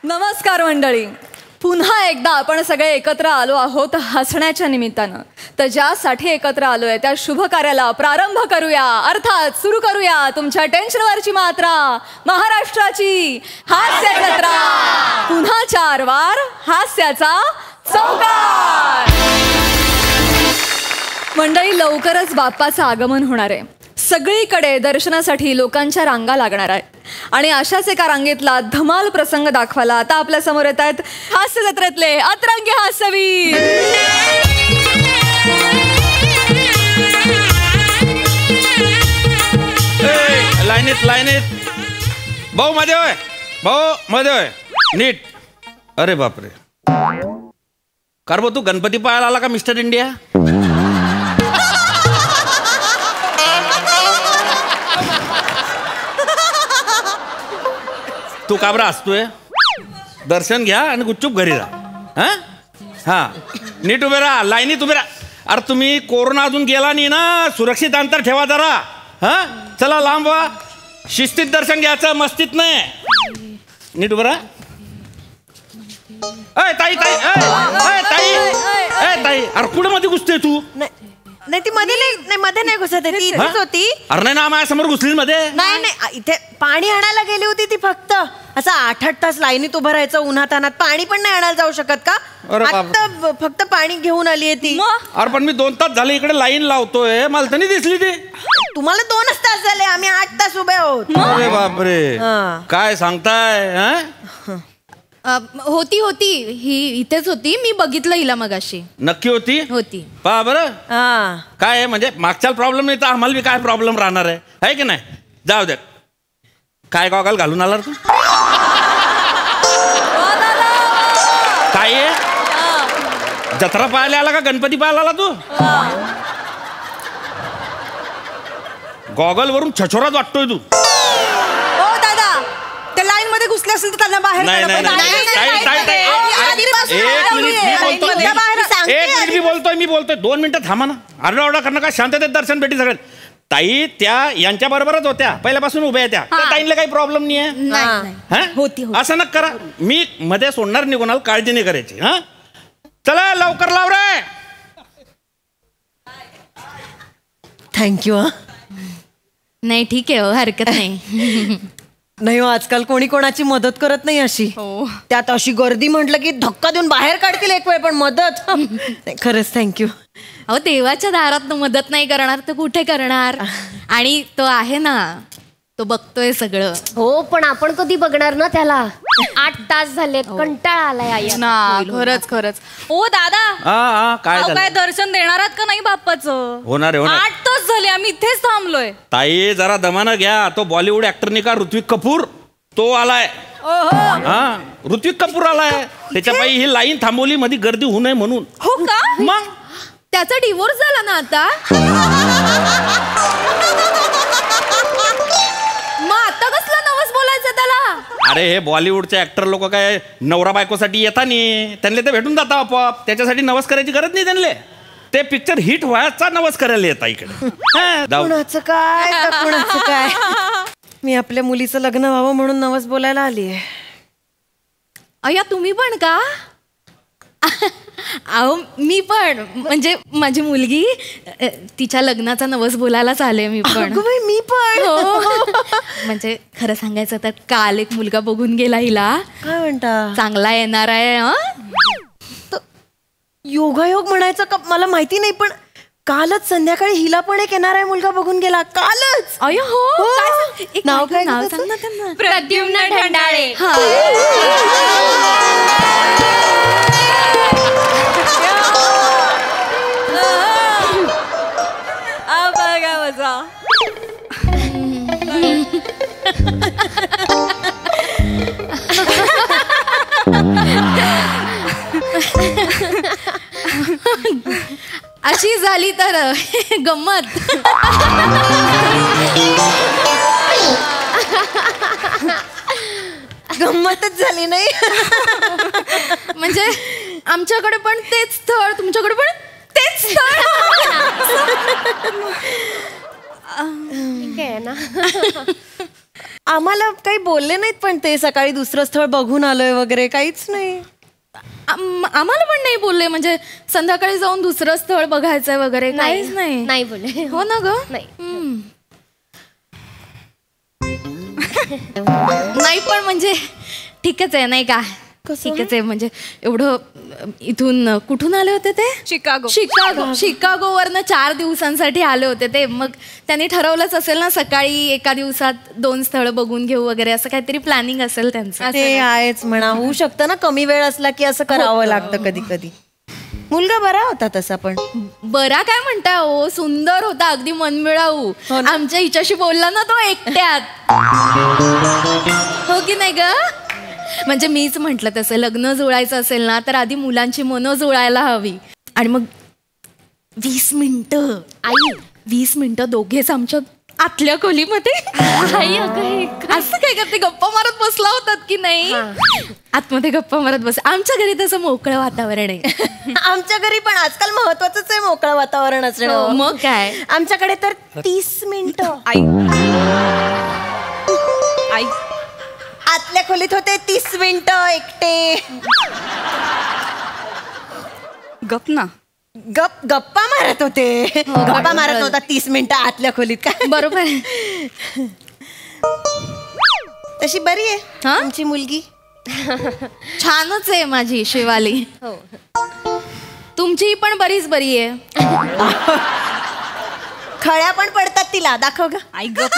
नमस्कार मंडळी, पुन्हा एकदा आपण सगळे एकत्र आलो आहोत हसण्याच्या निमित्तानं. तर ज्यासाठी एकत्र आलोय त्या शुभ कार्याला प्रारंभ करूया, अर्थात सुरू करूया तुमच्या टेन्शनवरची मात्रा, महाराष्ट्राची हास्य जत्रा. पुन्हा 4 वार हास्याचा चौकार. मंडळी, लवकरच बाप्पाचं आगमन होणार आहे. सगळीकडे दर्शनासाठी लोकांच्या रांगा लागणार आहेत आणि अशाच एका रांगेतला धमाल प्रसंग दाखवायला आता आपल्या समोर येत आहेत हास्य जत्रेतले अतरंगी हास्यवीर. लाईनीत भाऊ मध्ये होय, भाऊ मध्ये होय, नीट. अरे बापरे, कार भाऊ तू गणपती पाहायला आला का मिस्टर इंडिया? तू काबरा असतोय? दर्शन घ्या आणि गुपचूप घरी राहा. हा नीट उभे राहा, लाईनीत उभे राहा. अरे तुम्ही कोरोना अजून गेला नाही ना, सुरक्षित अंतर ठेवा जरा. हा चला लांब व्हा, शिस्तीत दर्शन घ्यायचं, मस्तीत नाही. नीट उभे राहा. ताई ताई ताई ताई, अरे कुठे मध्ये घुसते तू? नाही ती मध्ये नाही घुसत, ती इथेच होती. अरे नाही ना, माझ्या समोर घुसली मध्ये. नाही इथे पाणी आणायला गेली होती ती. फक्त असं 8-8 तास लाईनीत उभं राहायचं उन्हात अनात. पाणी पण नाही आणायला जाऊ शकत का? आता फक्त पाणी घेऊन आली आहे ती. अरे पण मी 2 तास झाले इकडे लाईन लावतोय, मला तर नाही दिसली ती. तुम्हाला 2च तास झाले, आम्ही 8 तास उभे आहोत. अरे बापरे, काय सांगताय? होती ही इथेच होती, मी बघितलं हिला मगाशी. नक्की होती? पहा बरं काय आहे, म्हणजे मागच्या प्रॉब्लेम नाही तर आम्हाला बी काय प्रॉब्लेम राहणार आहे की नाही? जाऊ दे. काय गॉगल घालून आला तू? काय आहे, जत्रा पाहायला आला का गणपती पाहायला आला तू? गॉगल वरून छछोरात वाटतोय तू. लाईन मध्ये घुसले असेल तर त्यांना बाहेर. मी बोलतोय 2 मिनिटं थांबा ना. आरडाओरडा करणं का, शांततेत दर्शन भेटी सगळ्यात. ताई त्या यांच्या बरोबरच होत्या, पहिल्यापासून उभ्या त्या ताईंना काही प्रॉब्लेम नाही. असं नका करा, मी मध्ये सोडणार नाही कोणाला, काळजी नाही करायची. हा चला लवकर लाव रे. थँक्यू. नाही ठीक आहे, हरकत नाही. नाही हो, आजकाल कोणी कोणाची मदत करत नाही अशी. त्यात अशी गर्दी म्हटलं की धक्का देऊन बाहेर काढतील एक वेळ, पण मदत खरंच थँक्यू. अहो देवाच्या दारात मदत नाही करणार तर कुठे करणार? आणि तो आहे ना, तो बघतोय सगळं. हो, पण आपण कधी बघणार ना त्याला? 8 तास झालेत, कंटाळा आलाय ना. खरंच ओ दादा, काय दर्शन देणार आहात का नाही बाप्पाचं? होणार 8 तास झाले आम्ही इथेच थांबलोय. ताई जरा दमानं घ्या. तो बॉलिवूड ऍक्टर नाही का, ऋत्विक कपूर, तो आलाय. ऋत्विक कपूर आलाय, त्याच्या पायी ही लाईन थांबवली मध्ये गर्दी होऊ नये म्हणून. हो का? मग त्याचा डिवोर्स झाला ना आता. मग आता कसला नवस बोलायचं त्याला? अरे हे बॉलिवूडचे ऍक्टर लोक काय नवरा बायकोसाठी येता नाही, त्यांना ते भेटून जाता आपोआप. त्याच्यासाठी नवस करायची गरज नाही त्यांना. ते पिक्चर हिट व्हायचा नवस करायला येता इकडे. कुणाचं काय मी आपल्या मुलीचं लग्न व्हावं म्हणून नवस बोलायला आली आहे. अय्या तुम्ही पण का? अहो मी पण, म्हणजे माझी मुलगी, तिच्या लग्नाचा नवस बोलायलाच आले मी पण. मी पण. म्हणजे खरं सांगायचं तर काल एक मुलगा बघून गेला हिला. काय म्हणता? चांगला येणार आहे. योगायोग म्हणायचं का मला माहिती नाही, पण कालच संध्याकाळी हिला पण एक येणार आहे मुलगा बघून गेला. कालच. अय्या हो. नाव काय? नाव सांग ना त्यांना. प्रद्युम्न ढंडाळे. बघा मजा. अशी झाली तर गंमत. गंमतच झाली नाही. म्हणजे आमच्याकडे पण तेच स्थळ, तुमच्याकडे पण तेच स्थळ. ठीक आहे ना. आम्हाला काही बोलले नाहीत पण ते सकाळी दुसरं स्थळ बघून आलोय वगैरे काहीच नाही. आम्हाला पण नाही बोलले, म्हणजे संध्याकाळी जाऊन दुसरं स्थळ बघायचंय वगैरे काहीच नाही. नाही बोलले. हो ना ग. नाही. नाही पण म्हणजे ठीकच आहे नाही का. ठीकच आहे म्हणजे एवढं इथून कुठून आले होते ते? शिकागोवरनं 4 दिवसांसाठी आले होते ते. मग त्यांनी ठरवलंच असेल ना सकाळी एका दिवसात 2 स्थळं बघून घेऊ वगैरे, असं काहीतरी प्लॅनिंग असेल त्यांचं. ते आहेच म्हणा. होऊ शकतं ना कमी वेळ असला की असं करावं लागतं कधी कधी. मुलगा बरा होता तसा पण. बरा काय म्हणता हो, सुंदर होता अगदी मनमिळाऊ. आमच्या हिच्याशी बोलला ना तो एकट्यात. हो की नाही ग. म्हणजे मीच म्हंटल तसं लग्न जुळायचं असेल ना तर आधी मुलांची मनं जुळायला हवी. आणि मग 20 मिनिटं 20 मिनिटं दोघेच आमच्या आतल्या खोलीमध्ये. असं काय करते, गप्पा मारत बसला होतात की नाही. आतमध्ये गप्पा मारत बस. आमच्या घरी तसं मोकळं वातावरण आहे. आमच्या घरी पण आजकाल महत्वाचंच आहे मोकळं वातावरण असणं. मग काय, आमच्याकडे तर 30 मिनिटं आई आतल्या खोलीत होते 30 मिनिटं एकटे. गप ना. गप्पा मारत होते. गप्पा मारत होता 30 मिनिटं आतल्या खोलीत. काय बरोबर. तशी बरी आहे हा? तुमची मुलगी. छानच आहे माझी शिवाली. तुमची पण बरीच बरी आहे. खळ्या पण पडतात तिला. दाखव ग. आई गप.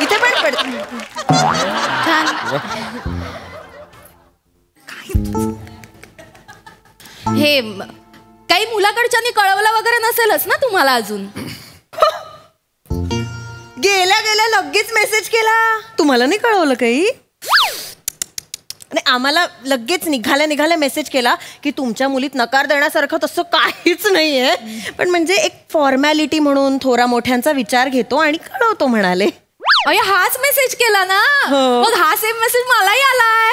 इथे पण पडत. छान. हे काही मुलाकडच्यानी कळवलं वगैरे नसेलच ना तुम्हाला अजून. गेल्या गेल्या लगेच मेसेज केला. तुम्हाला नाही कळवलं काही. आणि आम्हाला लगेच निघाल्या मेसेज केला की तुमच्या मुलीत नकार देण्यासारखं तसं काहीच नाहीये, पण म्हणजे एक फॉर्मॅलिटी म्हणून थोरा मोठ्यांचा विचार घेतो आणि कळवतो म्हणाले. अरे हाच मेसेज केला ना. मग हा सेम मेसेज मलाही आलाय.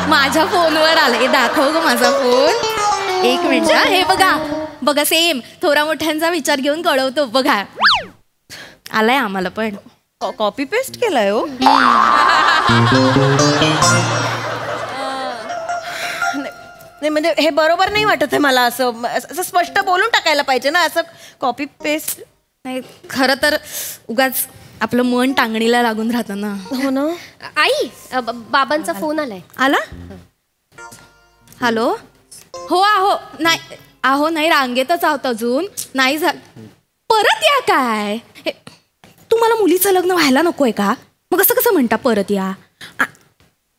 माझ्या फोनवर आलाय. दाखव ग माझा फोन. एक मिनिट. हे बघा बघा, सेम थोरा मोठ्यांचा विचार घेऊन कळवतो बघा. आलाय आम्हाला पण. कॉपी पेस्ट केलाय हो. नाही म्हणजे हे बरोबर नाही वाटत आहे मला. असं स्पष्ट बोलून टाकायला पाहिजे ना. असं कॉपी पेस्ट नाही. खरं तर उगाच आपलं मन टांगणीला लागून राहतं ना. हो ना. आई बाबांचा फोन आलाय. आला. हॅलो. हो आहो. नाही आहो नाही, रांगेतच आहोत अजून. नाही परत या काय. तुम्हाला मुलीचं लग्न व्हायला नकोय का. मग असं कसं म्हणता परत या.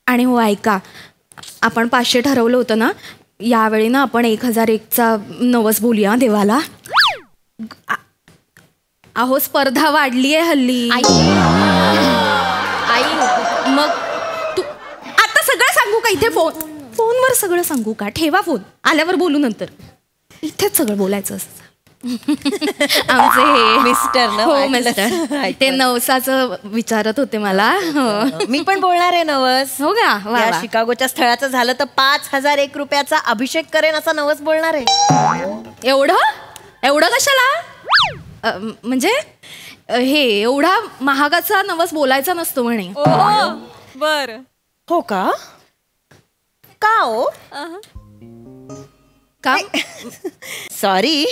आणि हो ऐका, आपण 500 ठरवलं होतं ना, यावेळी ना आपण 1001चा नवस बोलूया देवाला. अहो स्पर्धा वाढली आहे हल्ली. आई मग तू आता सगळं सांगू का इथे फोनवर सगळं सांगू का. ठेवा फोन, आल्यावर बोलू नंतर. इथेच सगळं बोलायचं असतं. आमचे हे मिस्टर ना. हो मिस्टर. ते नवसाचं विचारत होते मला. हो. मी पण बोलणार आहे नवस. हो का. वा या वा. शिकागोच्या स्थळाचं झालं तर 5001 रुपयाचा अभिषेक करेन असा नवस बोलणार आहे. एवढं कशाला. म्हणजे हे एवढा महागाचा नवस बोलायचा नसतो म्हणे. बर. हो का. का हो. का. सॉरी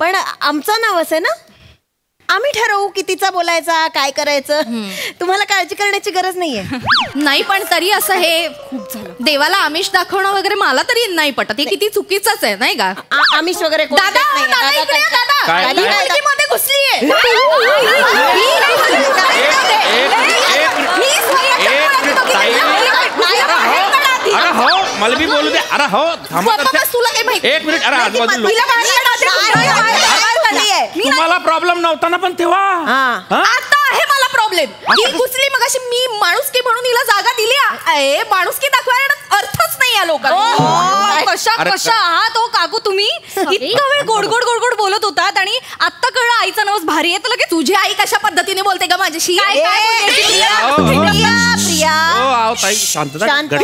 पण आमचा नवस आहे ना. आम्ही ठरवू कितीचा बोलायचा, काय करायचं. तुम्हाला काळजी करण्याची गरज नाहीये. नाही पण तरी असं हे देवाला आमिष दाखवणं वगैरे मला तरी नाही पटत. हे किती चुकीचंच आहे नाही का. आमिष वगैरे कोण दादा देत नाहीये. दादा इकडे या, दादा. काय? ही मुलगीमध्ये घुसलीये. अरे हो मला बी बोलू दे. अरे हो थांबा. तुला काही माहिती. एक मिनिट. अरे आजूबाजू तुम्हाला प्रॉब्लेम नव्हता ना पण तेव्हा. आता आहे मला प्रॉब्लेम. ही घुसली मग अशी मी माणुसकी म्हणून हिला जागा दिली. माणुसकी दाखवायला अर्थच नाही या लोकांना. कशा आहात हो काकू तुम्ही. इतका वेळ गोड गोड गोड गोड बोलत होतात आणि आत्ता कळलं आईचा नवस भारी आहे. तर लगेच तुझी आई कशा पद्धतीने बोलते का माझ्याशी. ताई शांतता. शांत.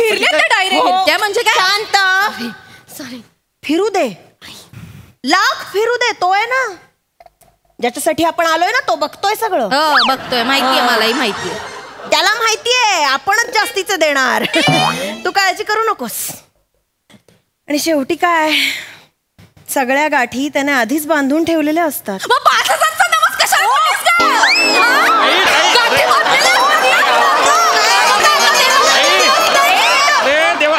त्या म्हणजे काय. शांत. फिरू दे. लाख फिरू दे. तो आहे ना ज्याच्यासाठी आपण आलोय ना तो बघतोय सगळं. बघतोय, माहितीये, मलाही माहितीये. त्याला माहितीये आपणच जास्तीचं देणार. तू काळजी करू नकोस. आणि शेवटी काय, सगळ्या गाठी त्याने आधीच बांधून ठेवलेल्या असतात. मग 5,000चा नवस कशाला बोललीस का? गाठी बांधलेल्या अरे देवा,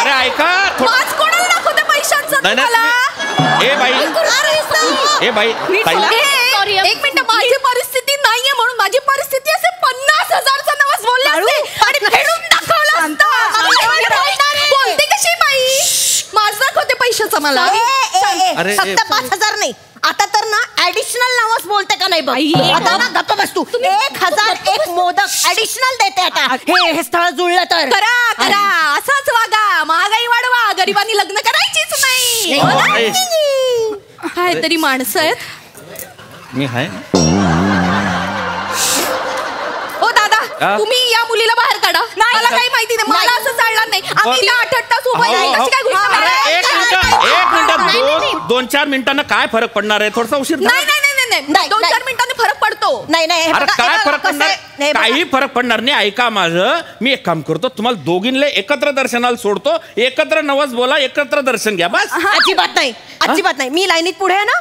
अरे ऐका पाच कोणाला दाखवते पैशांचं तुम्हाला? ए बाई सॉरी, एक मिनिट. माझी परिस्थिती नाहीये म्हणून माझी परिस्थिती असे 50,000चा नवस बोलले असते आणि फेडून दाखवलं असतं. बोलते कशी बाई? माझं दाखवते पैशाचं मला. अरे, फक्त 5,000 नाही, आता तर ना ऍडिशनल नवस बोलते का नाही बघ. आता ना गप्प बस तू. 1,001 मोदक ऍडिशनल देते आता. हे स्थळ जुळलं तर. करा असंच वागा. महागाई वाढवा, गरिबांनी लग्न करायचीच नाही. काय तरी माणसं आहेत. मी आहे. ओ दादा, हा? तुम्ही या मुलीला बाहेर काढा. मला काही माहिती नाही, मला असं चालणार नाही. आम्ही 8 तास उभं राहिलो, कशी काय गोष्ट अरे, आहे? एक मिनिट 2-4 मिनिटांना काय फरक पडणार आहे? थोडासा उशीर झाला. नाही 2-4 मिनिटांनी फरक पडतो. नाही हे अरे बघा, काय हे फरक बघा, पडणार? कसं आहे? काही फरक पडणार नाही. ऐका माझं, मी एक काम करतो, तुम्हाला दोघींना एकत्र दर्शनाला सोडतो. एकत्र नवस बोला, एकत्र दर्शन घ्या बस. अजिबात नाही. मी लाईनीत पुढे आहे ना,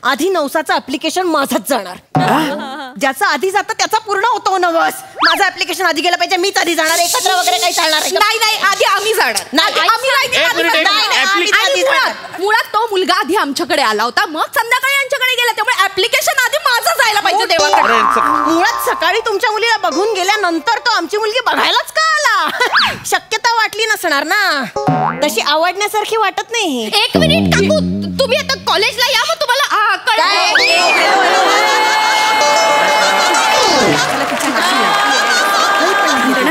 आधी नवसाचं ऍप्लिकेशन माझंच जाणार. ज्याचा आधी जातं त्याचा पूर्ण होतो नवस. माझं ऍप्लिकेशन आधी गेलं पाहिजे, मीच आधी जाणार. एकत्र वगैरे काही चालणार नाही आधी आम्ही जाणार. नाही, आम्ही लाईनीत एक आधी मिनिट, जाणार. एक मिनिट. आम्ही आधी जाणार. मुळात तो मुलगा आधी आमच्याकडे आला होता, मग संध्याकाळी यांच्याकडे गेला. त्यामुळे ऍप्लिकेशन आधी माझं जायला पाहिजे देवाकडे. अरे, मुळात सकाळी तुमच्या मुलीला बघून गेल्यानंतर तो आमची मुलगी बघायलाच का आला? शक्यता वाटली नसणार ना. तशी आवडण्यासारखी वाटत नाही. एक मिनिट काकू, तुम्ही आता कॉलेजला या, मग तुम्हाला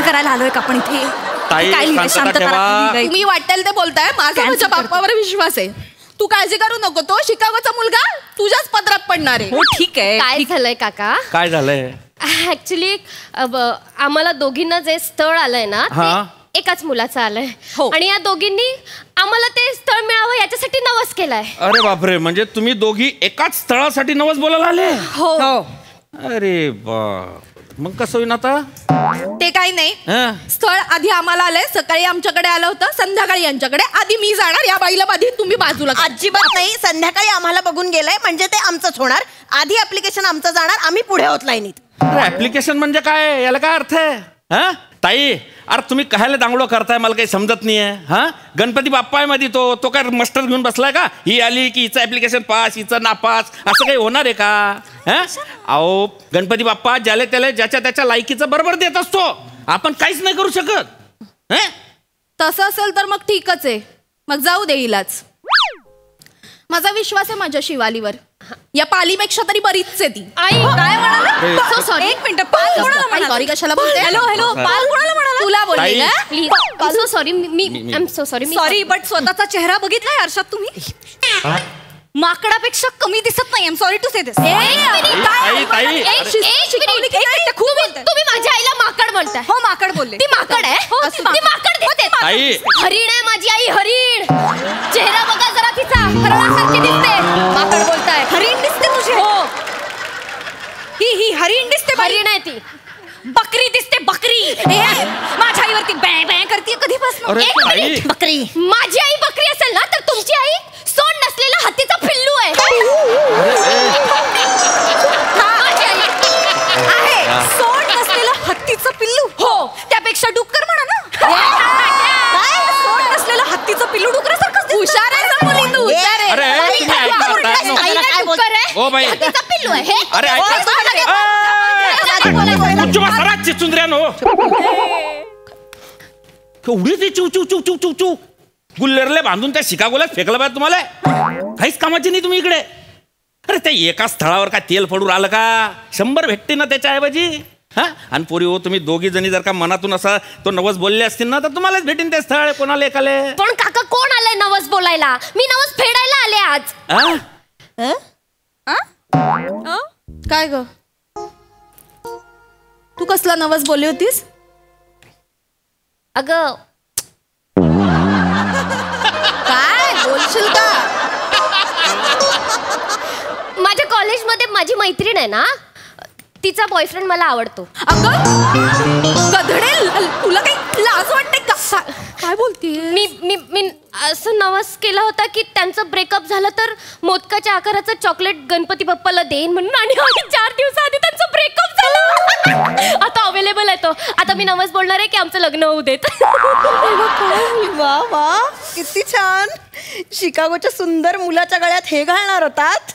करायला आलोय का आपण इथे? ताई, शांतता ठेवा. तुम्ही वाटेल ते बोलताय. माझा माझ्या बाप्पावर विश्वास आहे. तू काळजी करू नको. तो शिकागोचा मुलगा तुझ्याच पदरात पडणार आहे. हो ठीक आहे. काय झालंय काका? काय झालंय? ऍक्च्युली आम्हाला दोघींना जे स्थळ आलंय ना, हा. ते एकाच मुलाचं आलंय. हो. आणि या दोघींनी आम्हाला ते स्थळ मिळावं याच्यासाठी नवस केलाय. अरे बापरे, म्हणजे तुम्ही दोघी एकाच स्थळासाठी नवस बोलायला आले? हो अरे बा, मग कसं होईन आता? ते काही नाही. हं? स्थळ आधी आम्हाला आलंय. सकाळी आमच्याकडे आलं होतं, संध्याकाळी यांच्याकडे. आधी मी जाणार. या बाईला आधी तुम्ही बाजूला करा. अजिबात नाही. संध्याकाळी आम्हाला बघून गेलंय म्हणजे ते आमचंच होणार. आधी ऍप्लिकेशन आमचं जाणार, आम्ही पुढे होत लाईनीत. अरे ऍप्लिकेशन म्हणजे काय? याला काय अर्थ आहे? हा ताई, अरे तुम्ही कशाला दांगडो करताय? मला काही समजत नाहीये. हा, गणपती बाप्पा आहे मध्ये तो काय मस्टर घेऊन बसलाय का? ही आली की हिचं ऍप्लिकेशन पास, हिचं नापास, असं काही होणार आहे का? हा, अहो गणपती बाप्पा ज्याला त्याला ज्याच्या त्याच्या लायकीचं बरोबर देत असतो. आपण काहीच नाही करू शकत. तसं असेल तर मग ठीकच आहे. मग जाऊ दे हिलाच. माझा विश्वास आहे माझ्या शिवालीवर. या पालीपेक्षा तरी बरीच आहे ती. आई काय म्हणाला? So sorry. एक मिनिट, पाल कोणाला म्हणाला? सॉरी कशाला बोलते? हॅलो पाल कोणाला म्हणाला? तुला बोलले ताई. का? Please, I so sorry. Me I am so sorry. Sorry but स्वतःचा चेहरा बघितलाय आरशात तुम्ही? माकडापेक्षा कमी दिसत नाही. सॉरी टू से दिस. ताई, तुम्ही माझ्या आईला माकड बोलताय? हो माकड बोलले. ती माकड आहे. हो, ती माकड दिसते. ताई. हरिण आहे माझी आई, हरिण. चेहरा बघा जरा तिचा, हरणासारखी दिसते. माकड बोलताय. हरिण दिसते तुझे? हो, ही हरिण दिसते. हरिण आहे ती. बकरी दिसते. बकरी. माझ्या आईवरती बॅ बॅ करते कधीपासून. अरे एक ताई, मिनिट. बकरी. माझी आई बकरी असेल ना, तर तुमची आई सोंड नसलेला हत्तीचा पिल्लू आहे. माझी आई आहे सोड नसलेलं हत्तीचं पिल्लू. हो. त्यापेक्षा डुक्कर म्हणा ना. काय सोड नसलेलं हत्तीचं पिल्लू डुकरासारखंच दिसतं. हुशार आहे ना मुली तू, हुशार आहे. अरे तुम्ही ऐकता नो. आई काय डुक्कर आहे? O by. हत्तीचा पिल्लू आहे. हे अरे चिचुंद्र्यानो, एवढी ती चिव चिव चिव चिव चिव चिव गुल्लेरले बांधून त्या शिकागोल्यात फेकलं पाहिजे तुम्हाला. काहीच कामाची नाही तुम्ही इकडे. अरे त्या एका स्थळावर काय तेल पडून आलं का? 100 भेटते ना त्याच्याऐवजी. हा, आणि पोरी हो, तुम्ही दोघी जणी जर का मनातून असा तो नवस बोलले असतील ना, तर तुम्हालाच भेटेन ते स्थळ. कोणाला एकाले? पण काका कोण आलंय नवस बोलायला? मी नवस फेडायला आले आज. काय ग, तू कसला नवस बोलली होतीस? अगं काय बोलशील का? माझ्या कॉलेजमध्ये माझी मैत्रीण आहे ना, तिचा बॉयफ्रेंड मला आवडतो. अगं गधडे, तुला काही लाज वाटते का? काय बोलते? मी असं नवस केला होता की त्यांचं ब्रेकअप झालं तर मोदकाच्या आकाराचं चॉकलेट गणपती बाप्पाला देईन म्हणून, आणि 4 दिवसाआधी त्यांचं ब्रेकअप झालं. आता अवेलेबल आहे तो. आता मी नवस बोलणार आहे की आमचं लग्न होऊ देत. वा वा, किती छान. शिकागोच्या सुंदर मुलाच्या गळ्यात हे घालणार होतात.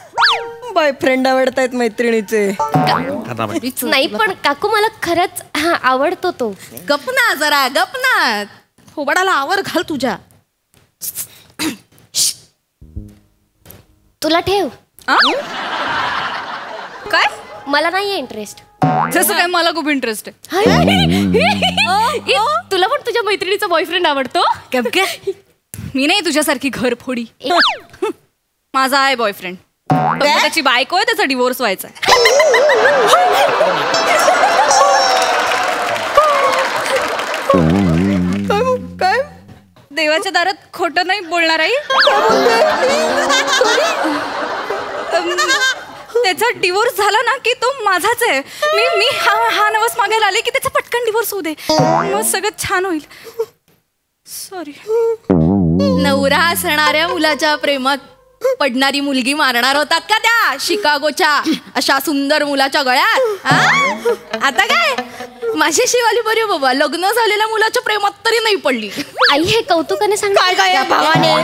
बॉयफ्रेंड आवडतायत मैत्रिणीचे. नाही पण काकू, मला खरंच आवडतो तो. गप ना जरा, गप ना. थोबाडाला आवर घाल तुझ्या. तुला ठेव. काय? मला नाहीये इंटरेस्ट. जसं काय मला खूप इंटरेस्ट आहे. तुला पण तुझ्या मैत्रिणीचा बॉयफ्रेंड आवडतो? मी नाही तुझ्यासारखी घरफोडी. माझा आहे बॉयफ्रेंड. त्याची बायको आहे, त्याचा डिवोर्स व्हायचा आहे. काय? देवाच्या दारात खोटं नाही बोलणार आई. त्याचा डिवोर्स झाला ना की तो माझाच आहे. मी हा नवस मागायला आले की त्याचा पटकन डिवोर्स होऊ दे, मग सगळं छान होईल. सॉरी. नवरा असणाऱ्या मुलाच्या प्रेमात पडणारी मुलगी मारणार होतात का त्या शिकागोच्या अशा सुंदर मुलाच्या गळ्यात? आता काय माझी शिवाली बरी बाबा, लग्न झालेल्या मुलाच्या प्रेमात तरी नाही पडली. आई हे कौतुकाने सांग. काय काय या भावाने?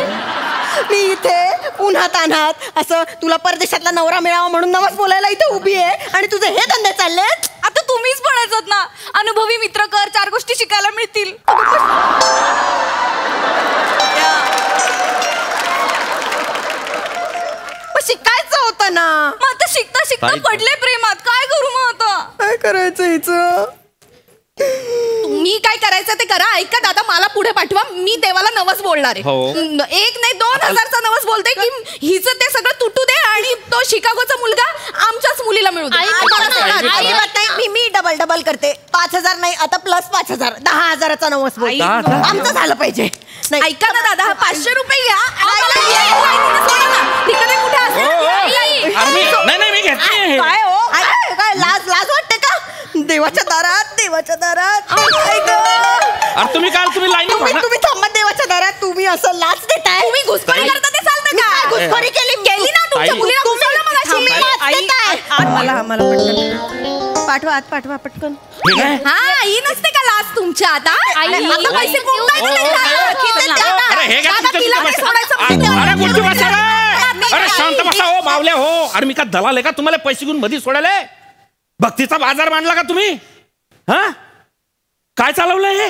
मी इथे उन्हात अनात असं तुला परदेशातला नवरा मिळावा म्हणून नवस बोलायला इथे उभी आहे, आणि तुझे हे धंदे चाललेत. आता तुम्हीच म्हणायचं ना, अनुभवी मित्र कर, 4 गोष्टी शिकायला मिळतील. शिकायचं होतं ना. मग आता शिकता शिकता पडले प्रेमात, काय करू मग आता? काय करायचं हिचं? तुम्ही काय करायचं ते करा. ऐका दादा, मला पुढे पाठवा. मी देवाला नवस बोलणार आहे. 1 नाही 2,000चा नवस बोलते की हिचं ते सगळं तुटू दे आणि तो शिकागोचा मुलगा आमच्याच मुलीला मिळू दे. मी डबल करते. 5,000 नाही, आता प्लस 5,000, 10,000चा नवस बोलते. आमचं झालं पाहिजे. ऐका ना दादा, 500 रुपये घ्या. ठिकाणी कुठे असेल? नाही मी घेतली. काय हो? काय लाज वाटते का? देवाच्या दारात. अरे तुम्ही तुम्ही थांबा. देवाच्या दारात तुम्ही असं लाच देताय. तुम्ही घुसखोरी करता ते चालतं का? घुसखोरी केली ना तुमच्या मुलीला घुसवलं मगाशी. मला पाठवा, आत पाठवा पटकन. हा, ही नसते का लाच तुमच्या आता? आता पैसे अरे शांत बसा हो मावल्या हो. अरे मी का दलाल आहे का तुम्हाला पैसे घेऊन मध्ये सोडायला? भक्तीचा बाजार मांडला का तुम्ही? हा, काय चालवलंय हे?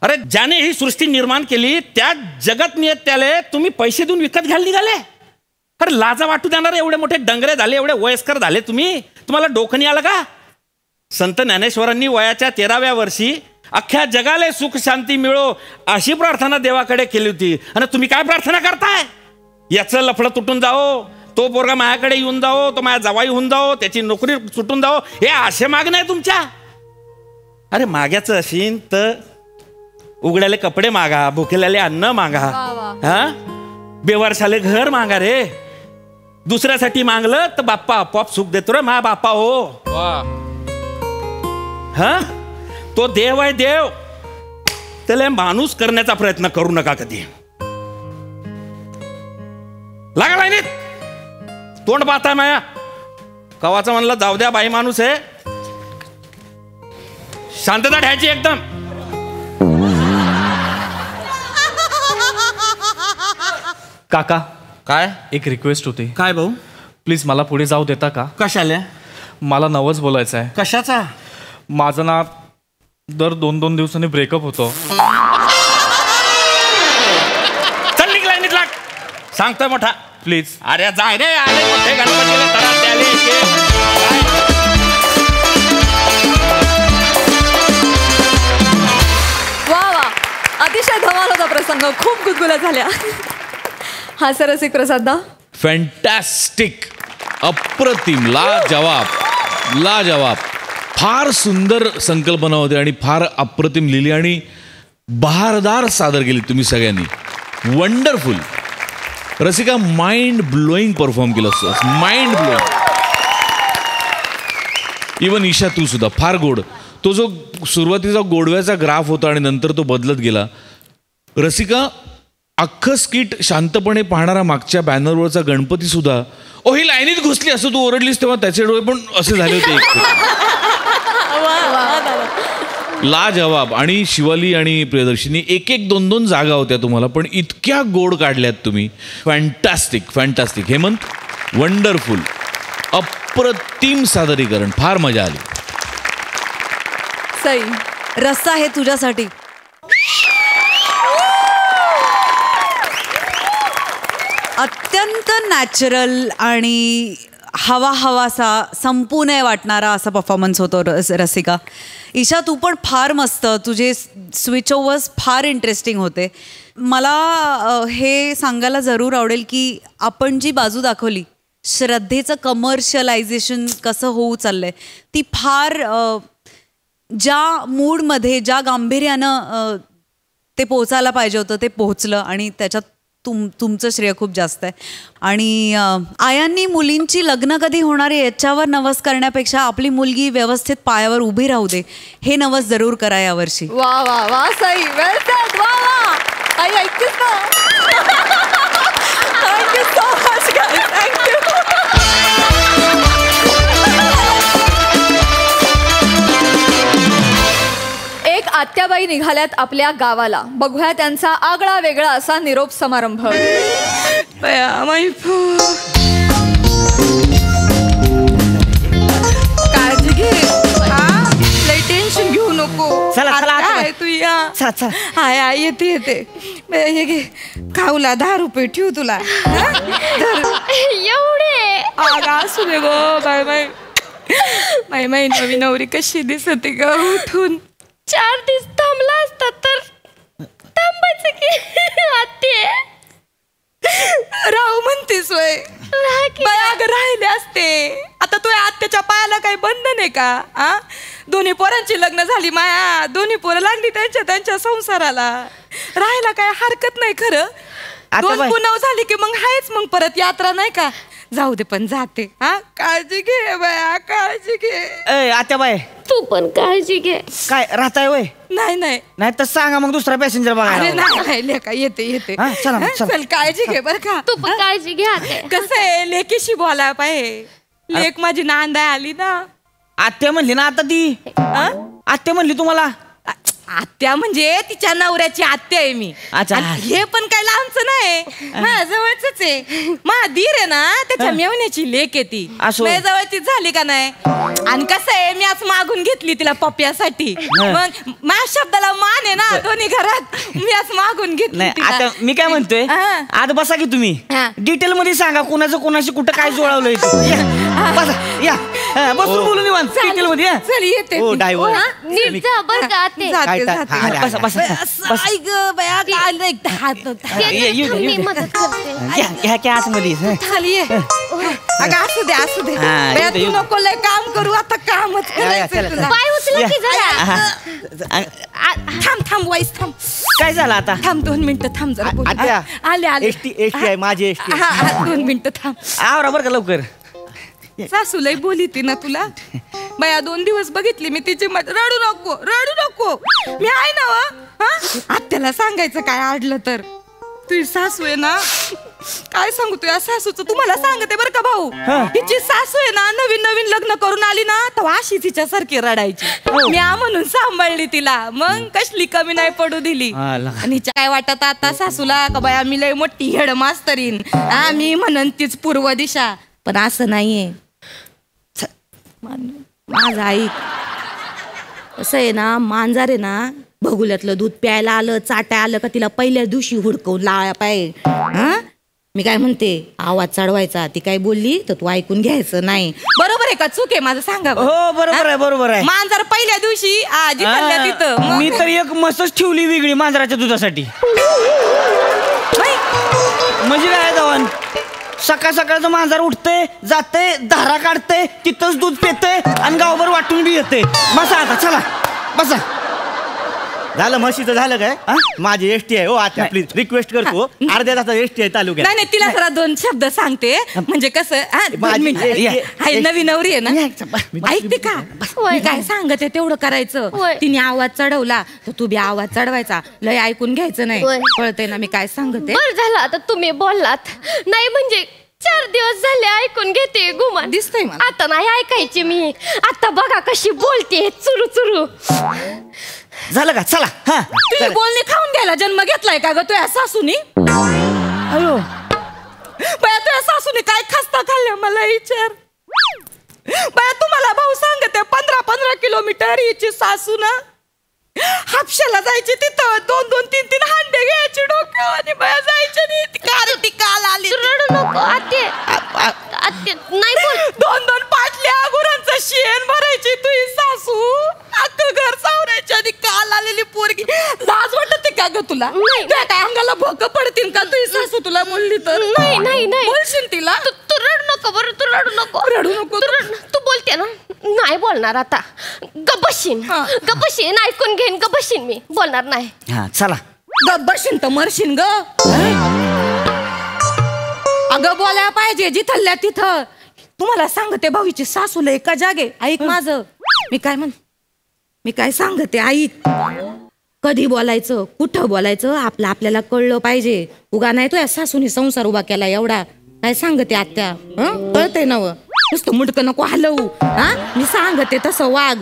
अरे ज्याने ही सृष्टी निर्माण केली त्या जगत नियत्याले तुम्ही पैसे देऊन विकत घ्यायला निघाले. अरे लाजा वाटू देणार, एवढे मोठे डंगरे झाले, एवढे वयस्कर झाले तुम्ही, तुम्हाला डोकं नाही आलं का? संत ज्ञानेश्वरांनी वयाच्या 13व्या वर्षी अख्ख्या जगाला सुख शांती मिळो अशी प्रार्थना देवाकडे केली होती, आणि तुम्ही काय प्रार्थना करताय? याचं लफडं तुटून जाओ, तो पोरगा माझ्याकडे येऊन जाओ, तो माझ्या जावाई होऊन जाओ, त्याची नोकरी सुटून जाओ, हे असे मागणं आहे तुमच्या? अरे मागायचं असेल तर उघड्याले कपडे मागा, भुकेल्याले अन्न मागा, हा, बेवारशाले घर मागा रे. दुसऱ्यासाठी मागलं तर बाप्पा आपोआप सुख देतो रे मा बाप्पा हो. हा, तो देव आहे देव, त्याला माणूस करण्याचा प्रयत्न करू नका कधी. लागा लाईनीत, तोंड पाहताय माया. कवाचं म्हणलं जाऊ द्या, बाई माणूस आहे, शांतता ठेवायची एकदम. काका, काय एक रिक्वेस्ट होती. काय भाऊ? प्लीज मला पुढे जाऊ देता का? कशाले? मला नवस बोलायचं आहे. कशाचा? माझं ना दर 2-2 दिवसांनी ब्रेकअप होतो. चल निघ लाईनीत लाग, सांगतोय मोठा. प्लीज. अरे जाय रे, आले मोठे गणपतीला तराटे आले. वा वा, अतिशय धमाल होता प्रसंग, खूप गुदगुल्या झाल्या. हा सर रसिक प्रसाद. फॅन्टॅस्टिक, अप्रतिम, लाजवाब. फार सुंदर संकल्पना होती आणि फार अप्रतिम लिहिली आणि बहारदार सादर केली तुम्ही सगळ्यांनी. Wonderful. Rasika mind blowing perform केलं, माइंड ब्लोईंग. इवन ईशा तू सुद्धा फार गोड. तो जो सुरुवातीचा गोडव्याचा ग्राफ होता आणि नंतर तो बदलत गेला. रसिका अख्खं स्किट शांतपणे पाहणारा मागच्या बॅनरवरचा गणपती सुद्धा ही लाईनीत घुसली असं तू ओरडलीस तेव्हा त्याचे डोळे पण असे झाले होते. लाजवाब. आणि शिवाली आणि प्रियदर्शिनी एक एक 2-2 जागा होत्या तुम्हाला, पण इतक्या गोड काढल्यात तुम्ही. Fantastic fantastic. हेमंत वंडरफुल, अप्रतिम सादरीकरण, फार मजा आली. सई रस्सा हे तुझ्यासाठी. अत्यंत नॅचरल आणि हवासा संपू नये वाटणारा असा परफॉर्मन्स होतो रसिका. ईशा तू पण फार मस्त, तुझे स्विच ओव्हर्स फार इंटरेस्टिंग होते. मला हे सांगायला जरूर आवडेल की आपण जी बाजू दाखवली श्रद्धेचं कमर्शियलायझेशन कसं होऊ चाललंय, ती फार ज्या मूडमध्ये ज्या गांभीर्यानं ते पोहोचायला पाहिजे होतं ते पोहोचलं आणि त्याच्यात तुमचं श्रेय खूप जास्त आहे. आणि आयांनी मुलींची लग्न कधी होणार आहे याच्यावर नवस करण्यापेक्षा आपली मुलगी व्यवस्थित पायावर उभी राहू दे हे नवस जरूर करा यावर्षी. वा वा वा सई, वेल सेड. वा वा आई ऐकतेस ना. Thank you so much guys, thank you. एक आत्याबाई निघाल्यात आपल्या गावाला. बघूया त्यांचा आगळा वेगळा असा निरोप समारंभ. काळजी घे, लय टेन्शन घेऊ नको. चला तू या. हाय हाय, येते हे घे. खाऊला 10 रुपये ठेवू तुला. एवढे असू दे गो. बाय नवी नवरी कशी दिसते ग. उठून 4 दिवस थांबला असता तर थांबायचं की. आत्ते राहू म्हणतेस वय. अगं राहिले असते. आता तू आत्याच्या पायाला काही बंधन आहे का? दोन्ही पोरांची लग्न झाली माया, दोन्ही पोरं लागली त्यांच्या संसाराला. राहायला काय हरकत नाही खरं. 2 पुनव झाली की मग हायच, मग परत यात्रा नाही का. जाऊ दे पण जाते. काळजी घे बाया, काळजी घे. आत्याबाई तू पण काळजी घे. काय राहताय वय? नाही तर सांगा मग दुसरा पॅसेंजर बघा. नाही लेका, येते. चल काळजी घे बरं का. तू पण काळजी घ्या. कसं आहे, लेकीशी बोलायला पाहिजे. लेक माझी नांदाय आली ना. आत्या म्हणली ना आता ती. आत्या म्हणली तुम्हाला? आत्या म्हणजे तिच्या नवऱ्याची आत्या आहे मी. अच्छा. हे पण काय लांबचं नाही, माझ्या जवळच आहे. माझा दीर आहे ना, त्याच्या मेवण्याची लेक आहे ती. माझ्या जवळची झाली का नाही. आणि कसं आहे, मी आज मागून घेतली तिला पप्प्यासाठी. मग माझ्या शब्दाला मान आहे ना दोन्ही घरात. मी आज मागून घेतली. आता मी काय म्हणतोय, आज बसा की तुम्ही डिटेल मध्ये सांगा कोणाचं कोणाशी कुठं काय जुळवलंय. या बसून बोलून डिटेल मध्ये. चल येते. नीट जा बरं का आत्ते. मी मदत करते. असू दे. तू नको लय काम करू, आता कामच करायचं. पाय उचला की जरा. थांब वाईस थांब. काय झालं आता? थांब 2 मिनिटं थांब जरा. आले एसटी आहे माझी एसटी. 2 मिनिटं थांब. आवरा बरं का लवकर. सासू लय बोली ती ना तुला. बाया 2 दिवस बघितली मी तिची. रडू नको मी आहे ना. आत्याला सांगायचं काय अडलं तर. तुझी सासू आहे ना, काय सांगू तुझ्या सासूचं. तुम्हाला सांगते बरं का भाऊ, तिची सासू आहे ना, नवीन लग्न करून आली ना तर अशी तिच्यासारखी रडायची. मी म्हणून सांभाळली तिला. मग कसली कमी नाही पडू दिली. आणि काय वाटत आता सासूला का बाया मी लय मोठी हेड मास्तरीन. मी म्हणन तीच पूर्व दिशा. पण असं नाहीये. माझं ऐक, असं आहे ना, मांजर आहे ना, भगुल्यातलं दूध प्यायला आलं, चाटाय आलं का तिला पहिल्या दिवशी हुडकवून लावायला पाहिजे. मी काय म्हणते, आवाज चढवायचा. ती काय बोलली तर तू ऐकून घ्यायचं नाही. बरोबर आहे का चूक आहे माझं सांगा. हो बरोबर आहे. मांजर पहिल्या दिवशी तिथं मी तर एक मस्तच ठेवली वेगळी मांजराच्या दुधासाठी. म्हणजे काय जवान, सकाळचं मांजर उठते जाते, धारा काढते, तिथंच दूध पिते आणि गावभर वाटून बी येते. बसा आता, चला बसा. झालं म्हशीचं झालं काय हा? माझी एसटी आहे हो आता प्लीज रिक्वेस्ट करतो अर्ध्या तासात एसटी आहे तालुक्यात. नाही तिला जरा 2 शब्द सांगते म्हणजे कसं नवी नवरी आहे ना ऐकते का मी काय सांगते तेवढं करायचं. तिने आवाज चढवला तर तू बी आवाज चढवायचा लय ऐकून घ्यायचं नाही कळतंय ना मी काय सांगते. बरं झालं आता तुम्ही बोललात नाही म्हणजे 4 दिवस झाले ऐकून घेते गुमान दिसतंय मला. आता नाही ऐकायची मी आता बघा कशी बोलते चुरू चुरू. झालं का चला हा तुझी बोलणी खाऊन घ्यायला जन्म घेतलाय का ग तुझ्या सासूनी. हॅलो बया तुझ्या सासूने काय खस्ता खाल्ल्या मला विचार. बया तुम्हाला भाऊ सांगते 15-15 किलोमीटर हिची सासू ना हापशाला जायची तिथं 2-2, 3-3 हांडे घ्यायची डोक्यावर आणि बया जायची नाही ती काल आली. रडू नको आते आते नाही बोल 2-2 पाटल्या गुरांचं शेण भरायची तुझी सासू अख्खं घर सावरायची आणि काल आलेली पोरगी. लाज वाटते का ग तुला त्या काय अंगाला भोक पडतील का तुझी सासू तुला बोलली तर. नाही नाही नाही बोलशील तिला तू रडू नको बरं तू रडू नको रडू नको तू बोलते ना नाही बोलणार आता गबशीन ऐकून घेईन गबशीन मी बोलणार नाही. हा चला गब्बरशीन तर मरशीन ग. अगं बोलायला पाहिजे जिथल्या तिथं. तुम्हाला सांगते भाऊची सासूला एका जागे ऐक माझं मी काय सांगते ऐक. कधी बोलायचं कुठं बोलायचं आपल्याला कळलं पाहिजे. उगा नाही तो या सासूने संसार उभा केला एवढा काय सांगते आत्या कळतंय नव नुसतं मुडकं नको हलवू हा मी सांगते तसं वाग.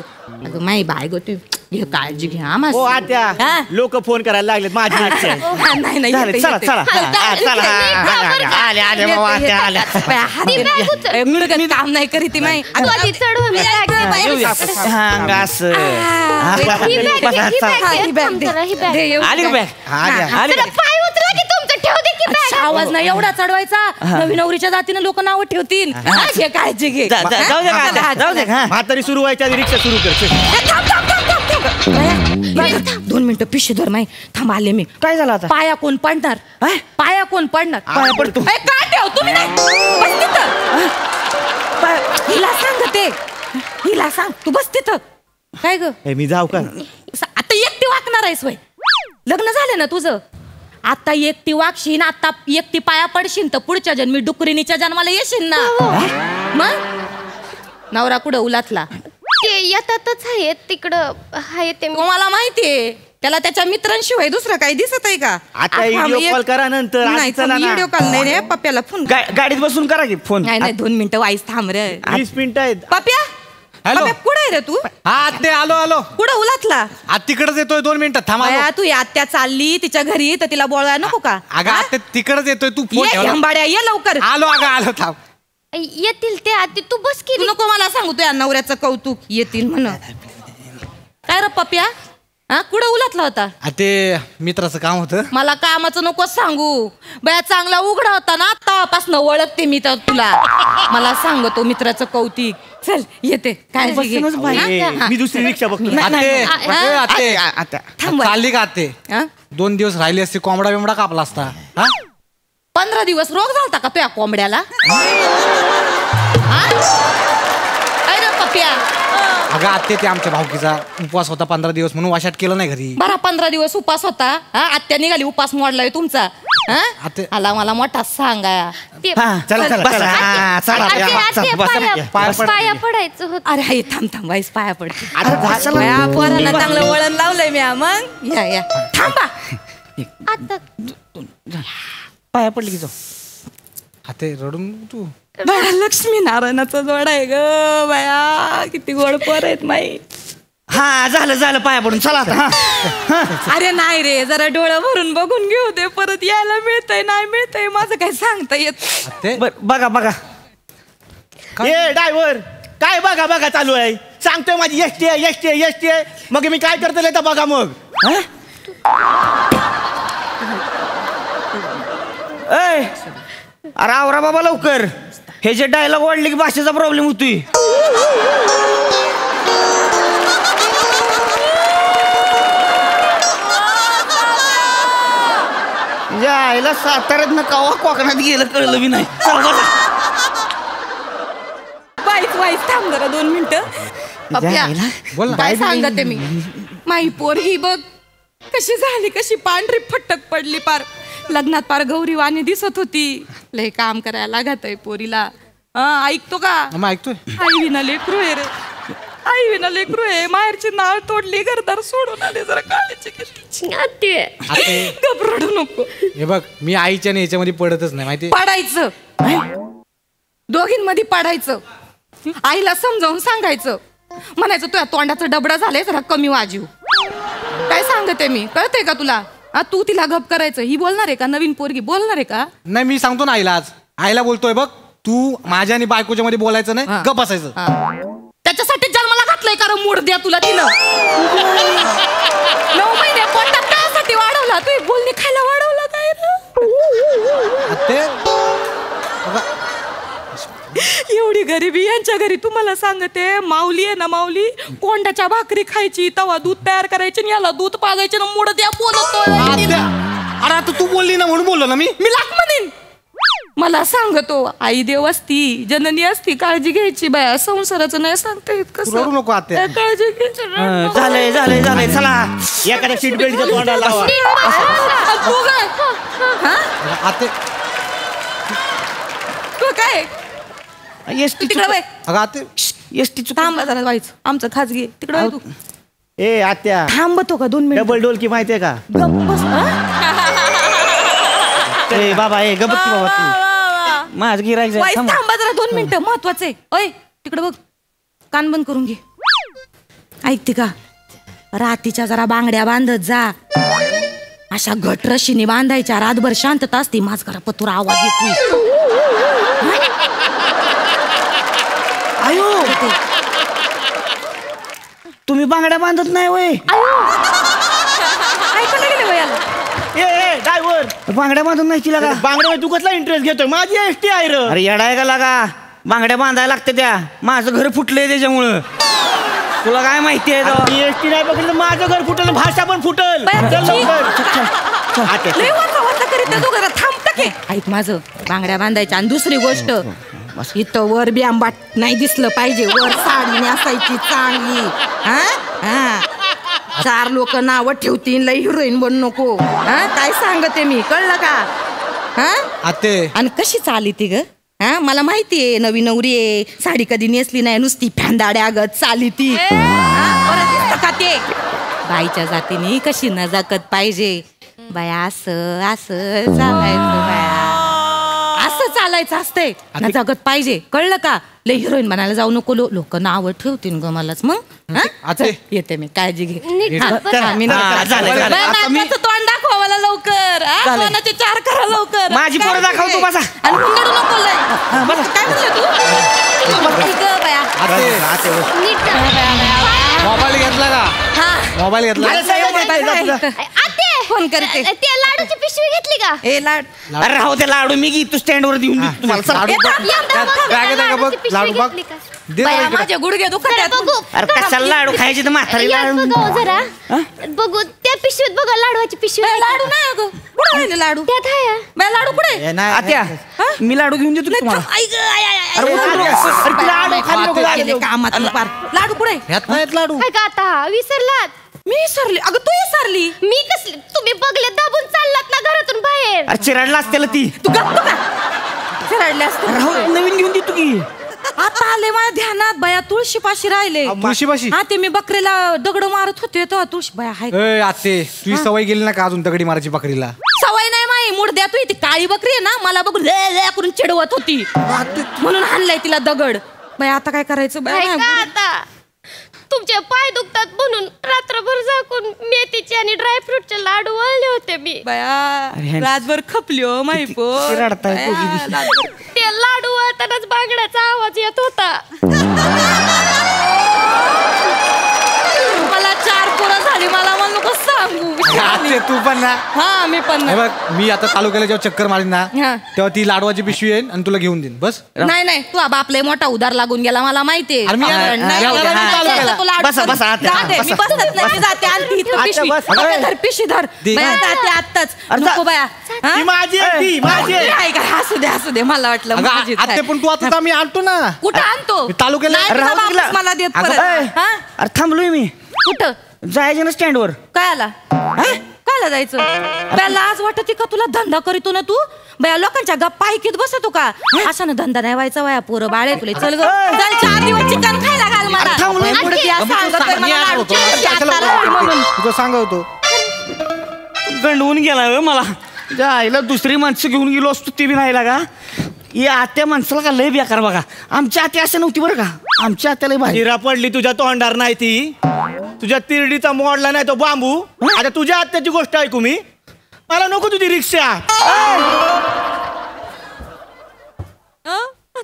अगं माई बाय ग तू घे काळजी घ्या हो आत्या लोक फोन करायला लागलेत माझी इच्छा आहे. नाही नाही झालं, चला चला आले आले बाबा आत्या आल्या. मुडकं काम नाही करीत ती माई. आवाज नाही एवढा चढवायचा नवीन नवरीच्या जातीनं लोक नाव ठेवतील. काळजी घे जाऊ दे म्हातारी सुरू व्हायच्या आधी रिक्षा सुरू कर. 2 मिनिटं पिशवी धर माई थांब आले मी. काय झालं आता पाया कोण पडणार पाया कोण पडणार पाया पडतो. काय ठेव तुम्ही नाही बस तिथं. हिला सांगते हिला सांग तू बस तिथं. काय ग मी जाऊ का आता एकटी वाकणार आहेस वय लग्न झालं ना तुझं आता एकटी वागशील आता एकटी पाया पडशील तर पुढच्या जन्मी डुकरिणीच्या जन्माला येशील ना. मग नवरा कुठं उलातला ते येतातच आहेत तिकडं आहे ते मला माहितीये त्याला त्याच्या मित्रांशिवाय दुसरं काही दिसत आहे का. आता व्हिडिओ कॉल करा नंतर व्हिडिओ कॉल नाही रे पप्प्याला फोन गाडीत बसून करा की फोन. नाही 2 मिनिटं वाईस थांब रे 20 मिनिटं आहेत. पप्प्या हॅलो कुठे आहे रे तू. हा ते आलो कुठं उलातला तिकडच येतोय 2 मिनिटं थांबा. तू आत्या चालली तिच्या घरी तर तिला बोलायला नको का. अगं आत्या तिकडच येतोय तू बाड्या ये लवकर. आलो थांब. येतील ते आधी तू बस की नको मला सांगू तू या नवऱ्याचं कौतुक येतील म्हण. काय रे पप्प्या कुठं उलातला होता. ते मित्राचं काम होतं. मला कामाचं नको सांगू बया चांगला उघडा होता ना तेव्हापासून ओळखते मी तर तुला. मला सांगतो मित्राचं कौतिक. चल येते काळजी घे. मी दुसरी रिक्षा बघतो. चालली का आते 2 दिवस राहिली असते कोंबडा बिमडा कापला असता. 15 दिवस रोग झालता का तुझ्या कोंबड्याला. अरे पप्प्या अगं आत्ते ते आमच्या भाऊकीचा उपवास होता 15 दिवस म्हणून वाशात केलं नाही घरी. बरा 15 दिवस उपास होता आत्या निघाली उपास मोडलाय तुमचा. आला मला मोठा सांगा पाया पडायचं होत. अरे थांब वाईस पाया पडते. पोरांना चांगलं वळण लावलंय मी मग या थांबा आता पाया पडली की जाऊ. ते रडून तू लक्ष्मी नारायणाचा जोड आहे ग बाया किती गोड पोर आहेत माई. झालं पाया पडून चला आता. अरे नाही रे जरा डोळं भरून बघून घेऊ दे परत यायला मिळतंय नाही मिळतंय माझं काय सांगता येत. बघा ए ड्रायव्हर काय बघा चालू आहे सांगतोय माझी एसटी आहे मग मी काय करतो तर बघा मग. अरे आवरा बाबा लवकर हे जे डायलॉग वाढले की भाषेचा प्रॉब्लेम होतोय. यायला साताऱ्यात कवा कोकणात गेलं कळलं बी नाही. वाईस थांब जरा 2 मिनिटं. पप्प्या बोल काय सांगते मी माई पोर ही बघ कशी झाली, कशी पांढरी फटक पडली, पार लग्नात पार गौरी वाणी दिसत होती. लय काम करायला लागत आहे पोरीला. ऐकतो का? मग ऐकतोय. आई विना लेकरू आहे रे, आई विना लेकरू आहे. माहेरची नाळ तोडली, घरदार सोडून आले, जरा काळजी आते, घबरडू नको. हे बघ, मी आईच्या आणि याच्यामध्ये पडतच नाही माहिती. पाडायचं, दोघींमध्ये पाडायचं. आईला समजावून सांगायचं, म्हणायचं तुझ्या तोंडाचं डबडा झालंय, जरा कमी वाजव. काय सांगते मी, कळतंय का तुला? तू तिला गप करायचं. ही बोलणार आहे का? नवीन पोरगी बोलणार आहे का? नाही, मी सांगतो ना आईला. आज आईला बोलतोय बघ, तू माझ्या आणि बायकोच्या मध्ये बोलायचं नाही, गप असायचं. त्याच्यासाठी जन्माला घातलंय का मूड द्या तुला तिनं? 9 महिने पोटात त्यासाठी वाढवला, तू बोलणी खायला वाढवला काय रे? एवढी गरिबी यांच्या घरी. तुम्हाला सांगते, माऊली आहे ना, माऊली कोंड्याच्या भाकरी खायची, तवा दूध तयार करायची आणि याला दूध पाजायचे ना मूड द्या बोलतोय. अरे आता तू बोलली ना म्हणून बोललो ना मी. लाख म्हणेन. मला सांगतो, आई देव असती, जननी असती, काळजी घ्यायची बाया. संसाराचं नाही सांगता येत कसं. रडू नको आत्या. काळजी घ्यायची. झालंय झालंय झालंय, चला एखाद्या सीट बेल्टच्या तोंडाला लावा. तू काय? आते तू काय? एसटी तिकडे बाय. अगं आते, एसटी थांब जरा व्हायचं, आमचं खाजगी तिकडे तू. ए आत्या, थांबतो का 2 मिनिट? डबल डोल की माहितीये का? गप्प बस. ए बाबा, ए गप्प की बाबा तू. माझ गिरायचं वाईस थांबा जरा 2 मिनिटं, महत्वाचं आहे. ओय तिकडे बघ, कान बंद करून घे. ऐकते का? रातीच्या जरा बांगड्या बांधत जा, अशा घट रशीने बांधायच्या. रातभर शांतता असते. माझ घरा पतुरा आवाज येतोय. आयो, तुम्ही बांगड्या बांधत नाही वय? ऐकायला गेले वयाला. ए ड्रायव्हर, बांगड्या बांधून नाही तिला का? बांगड्या तू कसला इंटरेस्ट घेतोय? माझी एसटी आहे रे. अरे येडाय का लागा, बांगड्या बांधायला लागते त्या. माझं घर फुटलंय त्याच्यामुळं. तुला काय माहितीये? एसटी नाही बघितलं, माझं घर फुटल, भाषा पण फुटल. ऐक माझं, बांगड्या बांधायच्या. आणि दुसरी गोष्ट, इथं वर बी आंबाट नाही दिसलं पाहिजे. वर साडी नेसायची चांगली. हा, 4 लोक नावं ठेवतील, लई हिरोईन बन नको. काय सांगते मी, कळलं का? आते, आणि कशी चाली ती ग? मला माहितीये, नवी नवरी आहे, साडी कधी नेसली नाही, नुसती फॅंदाड्या गत चाली ती. का ते बाईच्या जातीने कशी नजाकत पाहिजे बाया. असं असं चालायचं बाया, असं चालायचं असतंय. नजाकत पाहिजे, कळलं का? लय हिरोईन बनायला जाऊ नको, लोक नाव ठेवतील ग मलाच. मग येते मी, काळजी घे. तोंड दाखवा मला लवकर. कोणाचे 4 करा लवकर. माझी पोरं दाखवतो बसा. आणि हुंदडू नको लय. काय म्हणलं तू? मोबाईल घेतला का? मोबाईल घेतला. फोन करते. ते लाडूची पिशवी घेतली का? ए लाड, अरे राहू ते लाडू, मी तू स्टँड वर देऊन देतो तुम्हाला. लाडू बघ, दे बाया, माझे गुडघे दुखत बघू. अरे कशाला लाडू खायचे तर म्हातारी यात लाडू. बघा जरा, बघू त्या पिशवीत बघा, लाडूची पिशवी. लाडू नाही अगं. कुठं राहिले लाडू? त्यात आहे. बाया लाडू कुठे? आत्या, मी लाडू घेऊन देतो तुम्हाला. कामात लाडू कुठे? ह्यात नाहीत लाडू. काय का आता विसरलात? मी सरली. अगं तू सरली. मी कसली? तुम्ही बघले दाबून चाललात ना घरातून बाहेर. अरे चिराडला असतेला ती. तू गप्प का? चिराडली असते. नवीन घेऊन देतो की. आता आले माझ्या ध्यानात, बाया तुळशीपाशी राहिले. तुळशीपाशी? हा, ते मी बकरीला दगड मारत होते तेव्हा तुळशी. बाया हाय. आते, तुझी सवय गेली ना का अजून दगडी मारायची बकरीला? सवय नाही माई, मूड द्या. तू ती काळी बकरी आहे ना, मला बघून ले करून चिडवत होती, म्हणून हाणलाय तिला दगड. बाया आता काय करायचं? बाया आता तुमचे पाय दुखतात म्हणून रात्रभर झाकून मेथीचे आणि ड्रायफ्रूटचे लाडू वळले होते मी. बाया रातभर खपली हो माई पो. ते लाडू वळतानाच बांगड्याचा आवाज येत होता. मला 4 पोरं झाली, मला म्हणू नको सांगू. तू पण ना. हा, मी पण बघ, मी आता तालुक्याला जेव्हा चक्कर मारीन ना, तेव्हा ती लाडवाची पिशवी येईल आणि तुला घेऊन देईन. बस. नाही, तू बापले मोठा उधार लागून गेला, मला माहितीये. अरे मी पिशवी धर आत्ताच. नको बाया, असू दे. मला वाटलं आते, पण तू आता मी आणतो ना. कुठं आणतो? तालुक्याला मला देत परत. अरे थांबलोय मी. कुठं? जायचं ना स्टँडवर. काय आला कायला जायचं बया लाज वाटते का तुला धंदा करीतो ना तू बया लोकांच्या गप्पा ऐकत बसतो का असा ना धंदा नाही व्हायचा वया पोरं बाळे तुला चल ग चल 4 दिवस चिकन खायला घाल मला तुझं सांगतो गंडवून गेला मला. त्या आईला दुसरी माणसं घेऊन गेलो असतो ती बी नाही लागा. या आत्या माणसाला का लय बेकार बघा. आमची आत्या असं नव्हती बरं का. आमची आत्या लय भारी. हिरा पडली तुझ्या तोंडार नाही ती तुझ्या तिरडीचा मोडला नाही तो बांबू. आता तुझ्या आत्याची गोष्ट ऐकू मी. मला नको तुझी रिक्षा.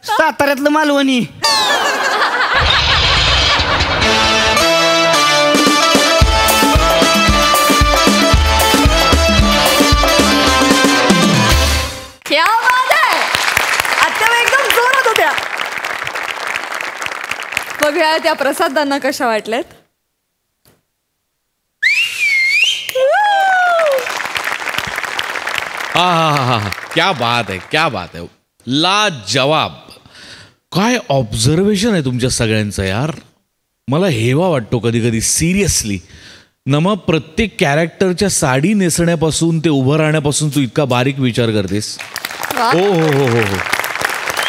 साताऱ्यातलं मालवणी. क्या बात आहे. आत्या एकदम जोरात होत्या. बघूया त्या प्रसादांना कशा वाटल्यात. क्या बात आहे, क्या बात आहे. लाजवाब. काय ऑब्झर्वेशन आहे तुमच्या सगळ्यांचं यार. मला हेवा वाटतो कधी कधी सिरियसली. नमा प्रत्येक कॅरेक्टरच्या साडी नेसण्यापासून ते उभं राहण्यापासून तू इतका बारीक विचार करतेस. हो हो हो हो हो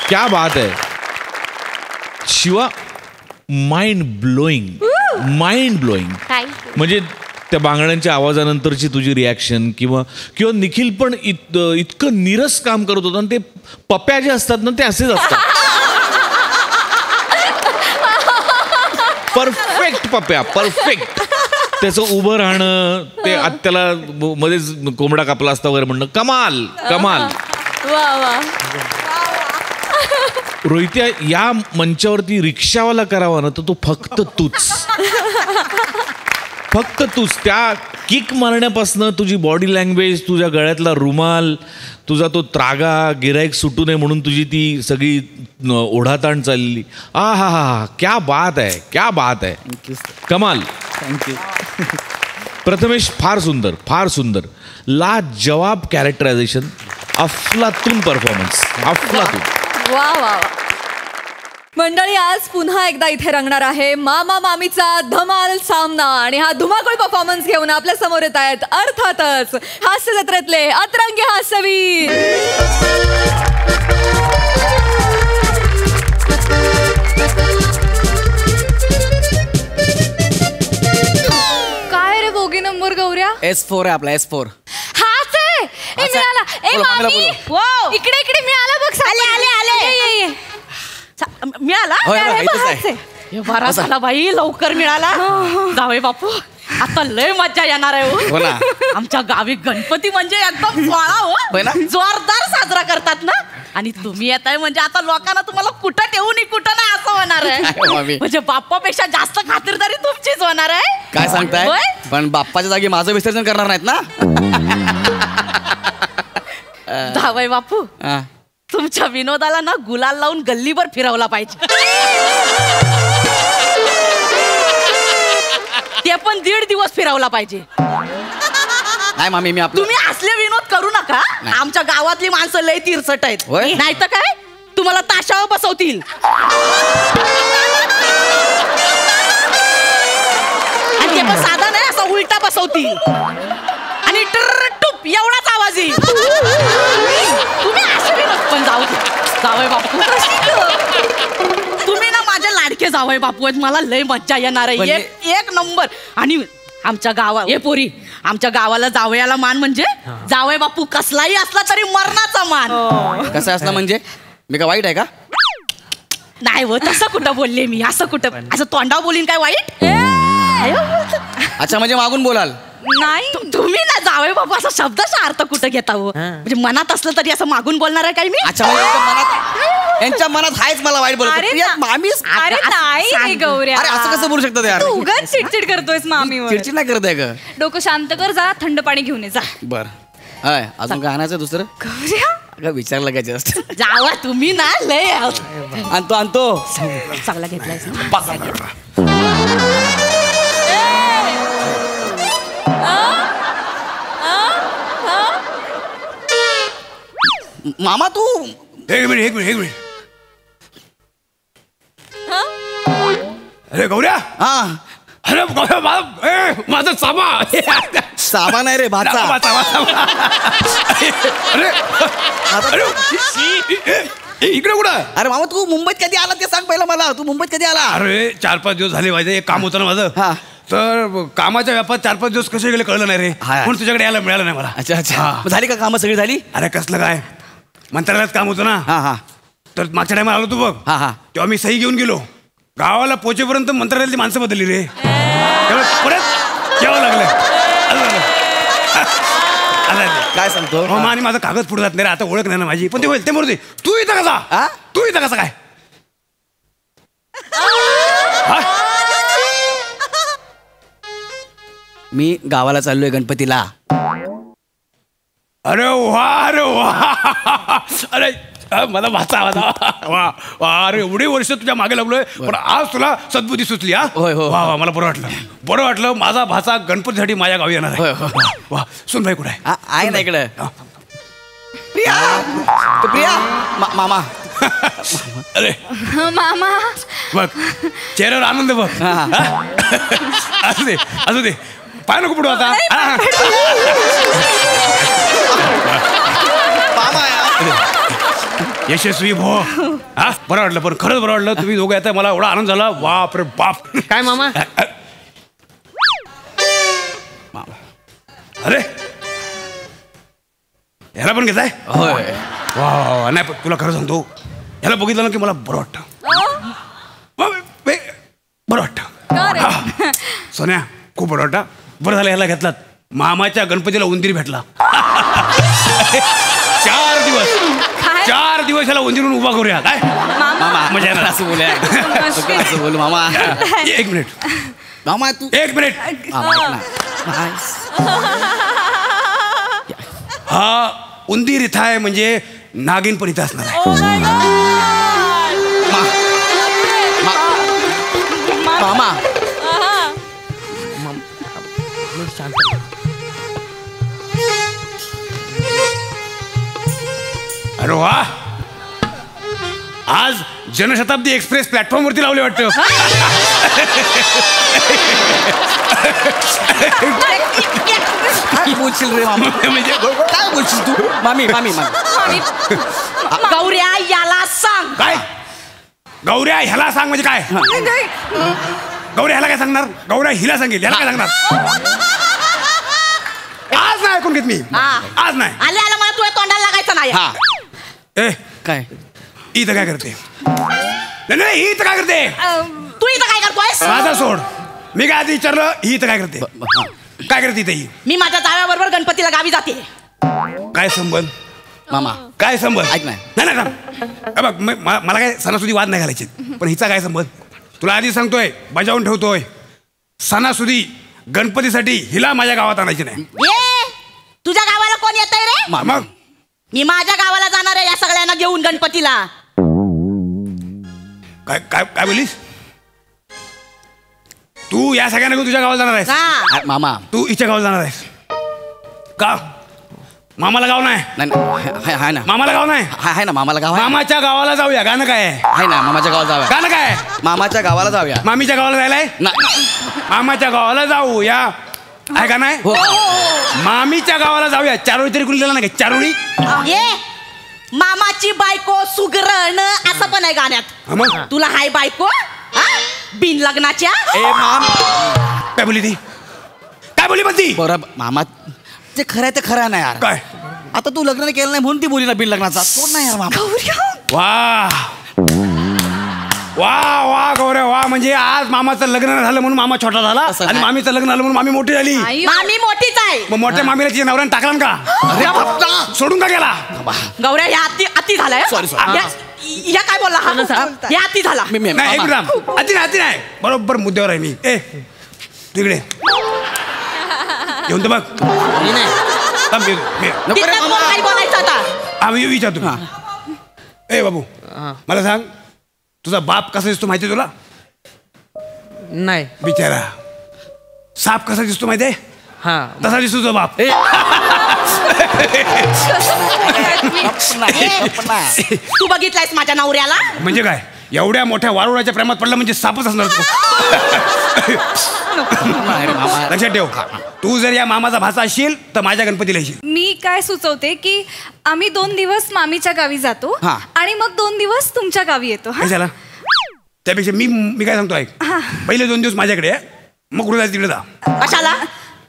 क्या बात आहे. Shiva mind blowing. Mind blowing. म्हणजे त्या बांगड्यांच्या आवाजानंतरची तुझी रिॲक्शन किंवा निखिल पण इतकं नीरस काम करत होतं. आणि ते पप्प्या जे असतात ना ते असेच असतात. परफेक्ट पप्प्या परफेक्ट. त्याचं उभं राहणं ते आत्याला मध्येच कोंबडा कापला असता वगैरे म्हणणं कमाल कमाल. वा वा. रोहित्या या मंचावरती रिक्षावाला करावा ना तर तो फक्त तूच त्या किक मारण्यापासनं तुझी बॉडी लँग्वेज तुझ्या गळ्यातला रुमाल तुझा तो त्रागा गिराईक सुटू नये म्हणून तुझी ती सगळी ओढाताण चालली. हा हा हा क्या बात आहे क्या बात आहे. कमाल. थँक्यू. प्रथमेश फार सुंदर लाजवाब कॅरेक्टरायझेशन. अफलातून परफॉर्मन्स अफलातून. वा वा. मंडळी आज पुन्हा एकदा इथे रंगणार आहे मामा मामीचा धमाल सामना. आणि हा धुमाकूळ परफॉर्मन्स घेऊन आपल्या समोर येत आहेत अर्थातच हास्य जत्रेतले अतरंगी हास्यवीर. काय रे बोगी नंबर गौऱ्या. S4 आहे आपला S4. हाच आहे. मिळाला. ए मामी इकडे मिळाला बघ. आले मिळाला बरा झाला बाई लवकर मिळाला. जावई बापू आता लय मज्जा येणार आहे हो. आमच्या गावी गणपती म्हणजे एकदम सोहळा हो जोरदार साजरा करतात ना. आणि तुम्ही येताय म्हणजे आता लोकांना तुम्हाला कुठं ठेवू नाही कुठं नाही असं होणार आहे. म्हणजे बाप्पापेक्षा जास्त खातिरदारी तुमचीच होणार आहे. काय सांगताय. पण बाप्पाच्या जागी माझं विसर्जन करणार नाहीत ना. जावई बापू तुमच्या विनोदाला ना गुलाल लावून गल्लीभर फिरवला पाहिजे. ते पण 1.5 दिवस फिरवला पाहिजे. नाही मामी मी तुम्ही असले विनोद करू नका. आमच्या गावातली माणसं लय तिरसट आहेत. नाही तर काय तुम्हाला ताशावर बसवतील. आणि ते पण साधा नाही असा उलटा बसवतील. आणि टुप एवढाच आवाज येईल. तुम्ही असे विनोद पण जावई बापू तुम्ही ना माझे लाडके जावई बापू आहेत. मला लय मज्जा येणार आहे. एक नंबर. आणि आमच्या गावात हे पोरी आमच्या गावाला जावयाला मान म्हणजे जावई बापू कसलाही असला तरी मरणाचा मान. कसं असला म्हणजे मी का वाईट आहे का. नाही हो तसं कुठं बोलले मी. असं कुठं असं तोंडावर बोलीन काय वाईट. अच्छा म्हणजे मागून बोलाल. नाही तुम्ही ना जावई बापू असा शब्दाचा अर्थ कुठं घेता हो. म्हणजे मनात असलं तरी असं मागून बोलणार आहे काय मी. अच्छा यांच्या मनात हायच मला वाईट बोलत. मामी अरे नाही गौऱ्या. अरे असं कसं बोलू शकतात यार. उगाच चिडचिड करतोयस मामीवर. चिडचिड नाही करत आहे का. डोकं शांत कर जरा थंड पाणी घेऊन ये जा. बर हाय अजून काय आणायचं दुसरं. गौऱ्या विचारलं काय जस्ट. जावा तुम्ही ना लय आणतो चांगला घेतलाय. मामा तू एक मिनिट अरे गौऱ्या. हा अरे माझा सामा सामा नाही रे भाचा अरे इकडे कुठं? अरे मामा तू मुंबईत कधी आला ते सांग पहिला मला. तू मुंबईत कधी आला? अरे 4-5 दिवस झाले माझे. एक काम होतं ना माझं. तर कामाच्या व्यापात 4-5 दिवस कसे गेले कळलं नाही रे. म्हणून तुझ्याकडे यायला मिळालं नाही मला. अच्छा अच्छा. झाली का कामं सगळी झाली? अरे कसलं काय, मंत्रालयात काम होतं ना. तर मागच्या टायमा आलो तू बघ. तेव्हा मी सही घेऊन गेलो. गावाला पोहोचेपर्यंत मंत्रालयातली माणसं बदलली रे. परत यावं लागलं. काय सांगतो? हो आणि माझा कागद पुढे जात नाही रे. आता ओळख नाही ना माझी. पण ते होईल ते मरू. तू इथं कसा? तू इथं कसा काय? मी गावाला चाललोय गणपतीला. अरे वा अरे वा. अरे मला भाचा वा वा. अरे एवढे वर्ष तुझ्या मागे लागलोय पण आज तुला सद्बुद्धी सुचली. हा होय हो. वा वा मला बरं वाटलं. माझा भाचा गणपतीसाठी माझ्या गावी येणार आहे. वा सुन भाई कुठे आहे ना इकडे? प्रिया प्रिया मामा. अरे मामा बघ चेहऱ्यावर आनंद बघ. असू दे पाय नको पुढे आता. यशस्वी भो. हा बरं वाटलं. पण खरंच बरं वाटलं. तुम्ही दोघं येता मला एवढा आनंद झाला. बाप रे बाप. काय मामा? अरे ह्याला पण घेताय? होय. वा नाही पण तुला खरं सांगतो ह्याला बघितलं ना की मला बरं वाटतं. बरं वाटतं. सोन्या खूप बरं वाटतं. बरं झालं ह्याला घेतलात. मामाच्या गणपतीला उंदीर भेटला. 4 दिवस ह्याला उंदीरून उभा करूया. काय मजा असं बोलूया. असं बोलू मामा. 1 मिनिट मामा. तू 1 मिनिट. हा उंदीर इथं आहे म्हणजे नागिन पण इथं असणार आहे. मामा अरे वा. आज जनशताब्दी एक्सप्रेस प्लॅटफॉर्म वरती लावले वाटतं. काय बोलशील रे मामा? म्हणजे काय बोलशील तू? मामी गौऱ्या याला सांग. काय गौऱ्या ह्याला सांग म्हणजे काय? गौऱ्या ह्याला काय सांगणार? गौऱ्या हिला सांगेल. ह्याला काय सांगणार? आज नाही ऐकून घेत मी. आज नाही. आले मला तुझ्या तोंडाला लागायचं नाही. ए काय इथं काय करते? नाही ही इथं काय करते? तू इथं काय करतोय? माझा सोड. मी काय आधी विचारलं ही इथं काय करते? काय करते इथं ही? मी माझ्या जाव्याबरोबर गणपतीला गावी जाते. काय संबंध मामा? काय संबंध? ऐक नाही बघ मला काय सणासुदी वाद नाही घालायचे. पण हिचा काय संबंध? तुला आधी सांगतोय बजावून ठेवतोय. सणासुदी गणपतीसाठी हिला माझ्या गावात आणायची नाही. तुझ्या गावाला कोण येतंय रे? मग मी माझ्या गावाला जाणार आहे या सगळ्यांना घेऊन गणपतीला. काय काय काय बोलीस? तू या सगळ्यांना घेऊन तुझ्या गावाला जाणार आहेस? मामा तू हिच्या गावाला जाणार आहेस का? मामाला गाव नाही? आहे ना. मामाला गाव नाही? आहे ना मामाला गाव. मामाच्या गावाला जाऊया. गाणं काय आहे ना? मामाच्या गावाला जाऊया. गाणं काय? मामाच्या गावाला जाऊया. मामीच्या गावाला जायलाय? मामाच्या गावाला जाऊया. आहे का नाही? मामीच्या गावाला जाऊया. चारोळी तरी कुणी नाही का? चारोळी मामाची बायको सुगरण असं पण आहे गाण्यात. तुला हाय बायको बिन लग्नाच्या. काय बोली ती? काय बोली पण ती? बरं मामा ते खरं आहे ते खरं नाही यार. काय आता तू लग्न केलं नाही म्हणून ती बोली ना बिन लग्नाचा. कोण नाही यार मामा. वा वा वा गौऱ्या वा. म्हणजे आज मामाचं लग्न झालं म्हणून मामा छोटा झाला आणि मामीचं लग्न झालं म्हणून मामी मोठी झाली. मामी मोठीच आहे. मग मोठ्या मामीला तिच्या नवऱ्याने टाकला का? सोडून का गेला? गौऱ्या या अति झालाय. या काय बोलला हा? या अति झाला. नाही एकदम अति नाही. बरोबर मुद्द्यावर आहे मी. तिकडे येऊन तर बघ. बोलायचं आता आम्ही विचारतो. ए बाबू मला सांग तुझा बाप कसा दिसतो माहिती तुला? नाही. बिचारा साप कसा दिसतो माहितीये? तसा दिसतो तुझा बाप. तू बघितलायस माझ्या नवऱ्याला? म्हणजे काय? एवढ्या मोठ्या वारुळाच्या प्रेमात पडला म्हणजे सापच असणार तो. लक्षात ठेव, तू जर या मामाचा भाचा असशील तर माझ्या गणपतीला येशील. मी काय सुचवते की आम्ही 2 दिवस मामीच्या गावी जातो आणि मग 2 दिवस तुमच्या गावी येतो. काय झाला? त्यापेक्षा मी काय सांगतो ऐक, पहिले 2 दिवस माझ्याकडे आहे, मग कुठे जायचं तिकडे जा. कशाला?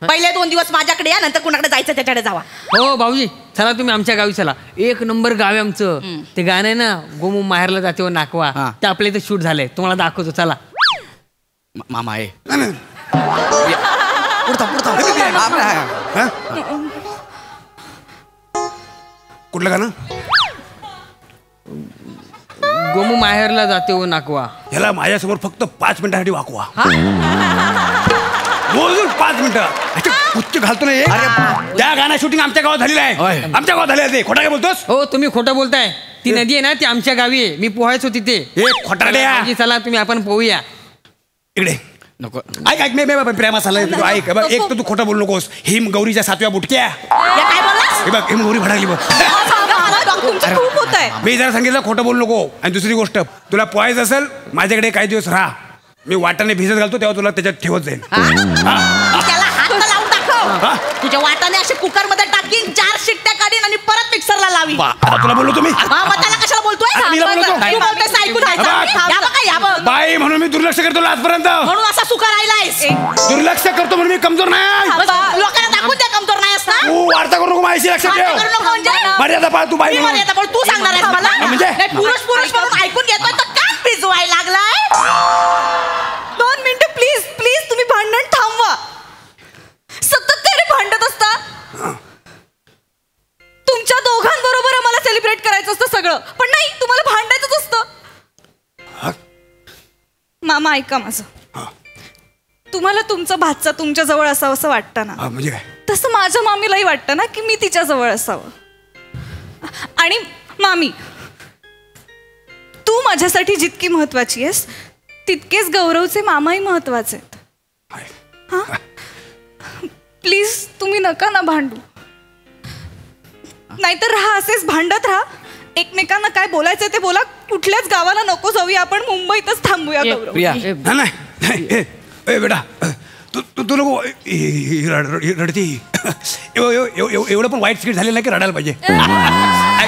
पहिले 2 दिवस माझ्याकडे या, नंतर कुणाकडे जायचं त्याच्याकडे जावा. हो भाऊजी चला तुम्ही आमच्या गावी चला. 1 नंबर गाव आहे आमचं. ते गाणं आहे ना, गोमू माहेरला जाते व नाकवा, ते आपल्या इथे शूट झालंय, तुम्हाला दाखवतो चला. मामा आहे कुठलं गाणं? गोमू माहेरला जाते व नाकवा. याला माझ्यासमोर फक्त 5 मिनिटांसाठी वाकवा. बोलून 5 मिनिटं उच्च घालतो ना. त्या गाणं शूटिंग आमच्या गावात झालेलं आहे. आमच्या गावात झालेलं आहे. खोटा काय बोलतोस? हो तुम्ही खोटं बोलताय. ती नदी आहे ना ती आमच्या गावी आहे. मी पोहायचो तिथे. खोटारड्या. चला तुम्ही आपण पोहूया. इकडे नको. ऐक ऐक, मी प्रेमा चाललाय. ऐक बघ, एक तर तू खोटं बोलू नकोस. हिम गौरीच्या 7व्या बुटक्या. हे बघ, हिम गौरी भडाकली बघ. मी जरा सांगितलं खोटं बोलू नको. आणि दुसरी गोष्ट, तुला पोहायचं असेल माझ्याकडे काही दिवस राहा. मी वाटाने भिजत घालतो तेव्हा तुला त्याच्यात ठेवत जाईल. त्याला हात लावून दाखव. तुझ्या वाटाने असे कुकर मध्ये टाकीन, 4 शिट्ट्या काढीन आणि परत मिक्सरला लावी. तुला बोललो तुम्ही त्याला कशाला बोलतोय? बाई म्हणून मी दुर्लक्ष करतो आजपर्यंत. म्हणून असा सुका राहिलायस. दुर्लक्ष करतो म्हणून मी कमजोर नाही. लोकांना दाखवून द्या कमजोर नाही असता. तू वार्ता करू नको माझ्याशी. लक्षात ठेव. मर्यादा पाळ. तू बाई मर्यादा पाळ. तू सांगणार आहेस मला? म्हणजे पुरुष म्हणून ऐकून घेतोय तर का पिजवायला लागलाय? 2 मिनिटं प्लीज प्लीज, तुम्ही भांडण थांबवा. सतत काय रे भांडत असता? तुमच्या दोघांबरोबर आम्हाला सेलिब्रेट करायचं असतं सगळं, पण नाही, तुम्हाला भांडायचंच असतं. मामा ऐका माझं. तुम्हाला तुमचा भाचा तुमच्या जवळ असावं असं वाटतं ना, म्हणजे काय? तसं माझ्या मामीलाही वाटतं ना की मी तिच्या जवळ असावं. आणि मामी, तू माझ्यासाठी जितकी महत्वाची आहेस तितकेच गौरवचे मामाही महत्वाचे आहेत. हा, प्लीज तुम्ही नका ना भांडू. नाहीतर राहा असेच भांडत राहा. एकमेकांना काय बोलायचं ते बोला. कुठल्याच गावाला नको जाऊया, आपण मुंबईतच थांबूया. गौरव नाही बेटा, तू नको रडती. एवढं पण वाईट स्किट झालेलं नाही की रडायला पाहिजे. काय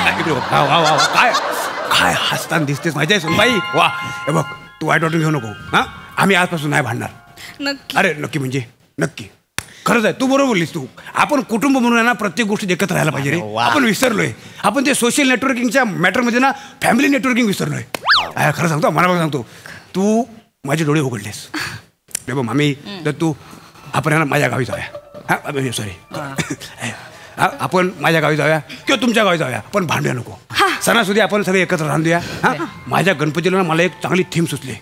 काय हसताना दिसतेस माझ्या सुनबाई. वा, हे बघ, तू वाईट वाटून घेऊ नको. हा, आम्ही आजपासून नाही भांडणार. नक्की. अरे नक्की म्हणजे नक्की. खरंच आहे, तू बरोबर बोललीस. तू आपण कुटुंब म्हणून ना प्रत्येक गोष्टीत एकत्र राहायला पाहिजे रे. आपण विसरलोय. आपण ते सोशल नेटवर्किंगच्या मॅटरमध्ये ना फॅमिली नेटवर्किंग विसरलोय. खरं सांगतो, मनापासून सांगतो, तू माझे डोळे उघडलेस. रे बघ मामी, तर तू आपण ना माझ्या गावी जाऊया. हा सॉरी, आपण माझ्या गावी जाऊया किंवा तुमच्या गावी जाऊया, पण भांडूया नको. सणासुदी आपण सगळे एकत्र राहूया. हा, माझ्या गणपतीला ना मला एक चांगली थीम सुचली.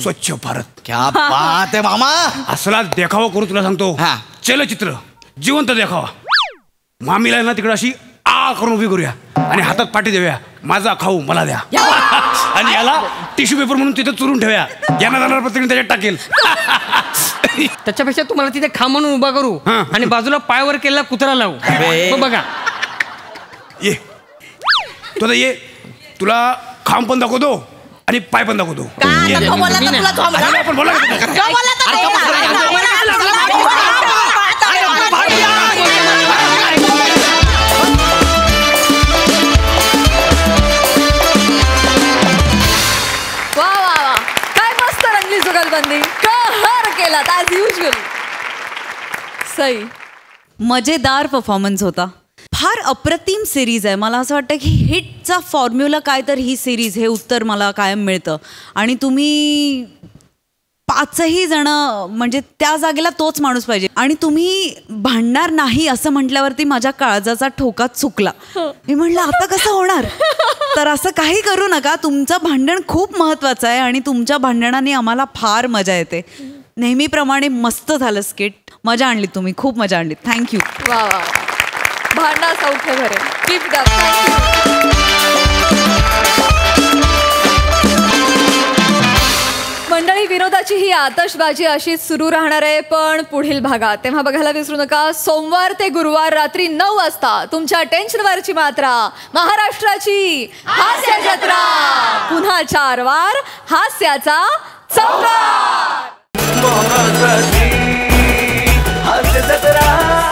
स्वच्छ भारत. क्या बात आहे मामा. असला देखावा करू तुला सांगतो. चलचित्र जिवंत देखावा. मामीला ना तिकडे अशी आ करून उभी करूया आणि हातात पाठी देऊया. माझा खाऊ मला द्या. आणि याला टिश्यू पेपर म्हणून तिथे चुरून ठेवूया. यांना जाणार प्रत्येक त्याच्यात टाकेल. त्याच्यापेक्षा तुम्हाला तिथे खा म्हणून उभा करू आणि बाजूला पायावर केलेला कुत्रा लावू. बघा ये तुला ये, तुला खांब पण दाखवतो आणि पाय पण दाखवतो. वा वा वा, काय मस्त रंगली जुगलबंदी. कहर केला ॲज युजल. सई, मजेदार परफॉर्मन्स होता. फार अप्रतिम सिरीज आहे. मला असं वाटतं की हिटचा फॉर्म्युला काय तर ही सिरीज, हे उत्तर मला कायम मिळतं. आणि तुम्ही 5ही जण म्हणजे त्या जागेला तोच माणूस पाहिजे. आणि तुम्ही भांडणार नाही असं म्हटल्यावरती माझ्या काळजाचा ठोका चुकला. मी म्हणलं आता कसं होणार. तर असं काही करू नका. तुमचं भांडण खूप महत्त्वाचं आहे आणि तुमच्या भांडणाने आम्हाला फार मजा येते. नेहमीप्रमाणे मस्त झालं स्किट. मजा आणली तुम्ही, खूप मजा आणली. थँक्यू. वा वा, भांडा सौख्य भरे. Keep it up. मंडळी, विनोदाची ही आतषबाजी अशीच सुरू राहणार आहे, पण पुढील भागात. तेव्हा बघायला विसरू नका, सोमवार ते गुरुवार रात्री 9 वाजता तुमच्या टेन्शनवरची मात्रा, महाराष्ट्राची हास्य जत्रा. पुन्हा 4 वार हास्याचा चौकार. हास्य जत्रा.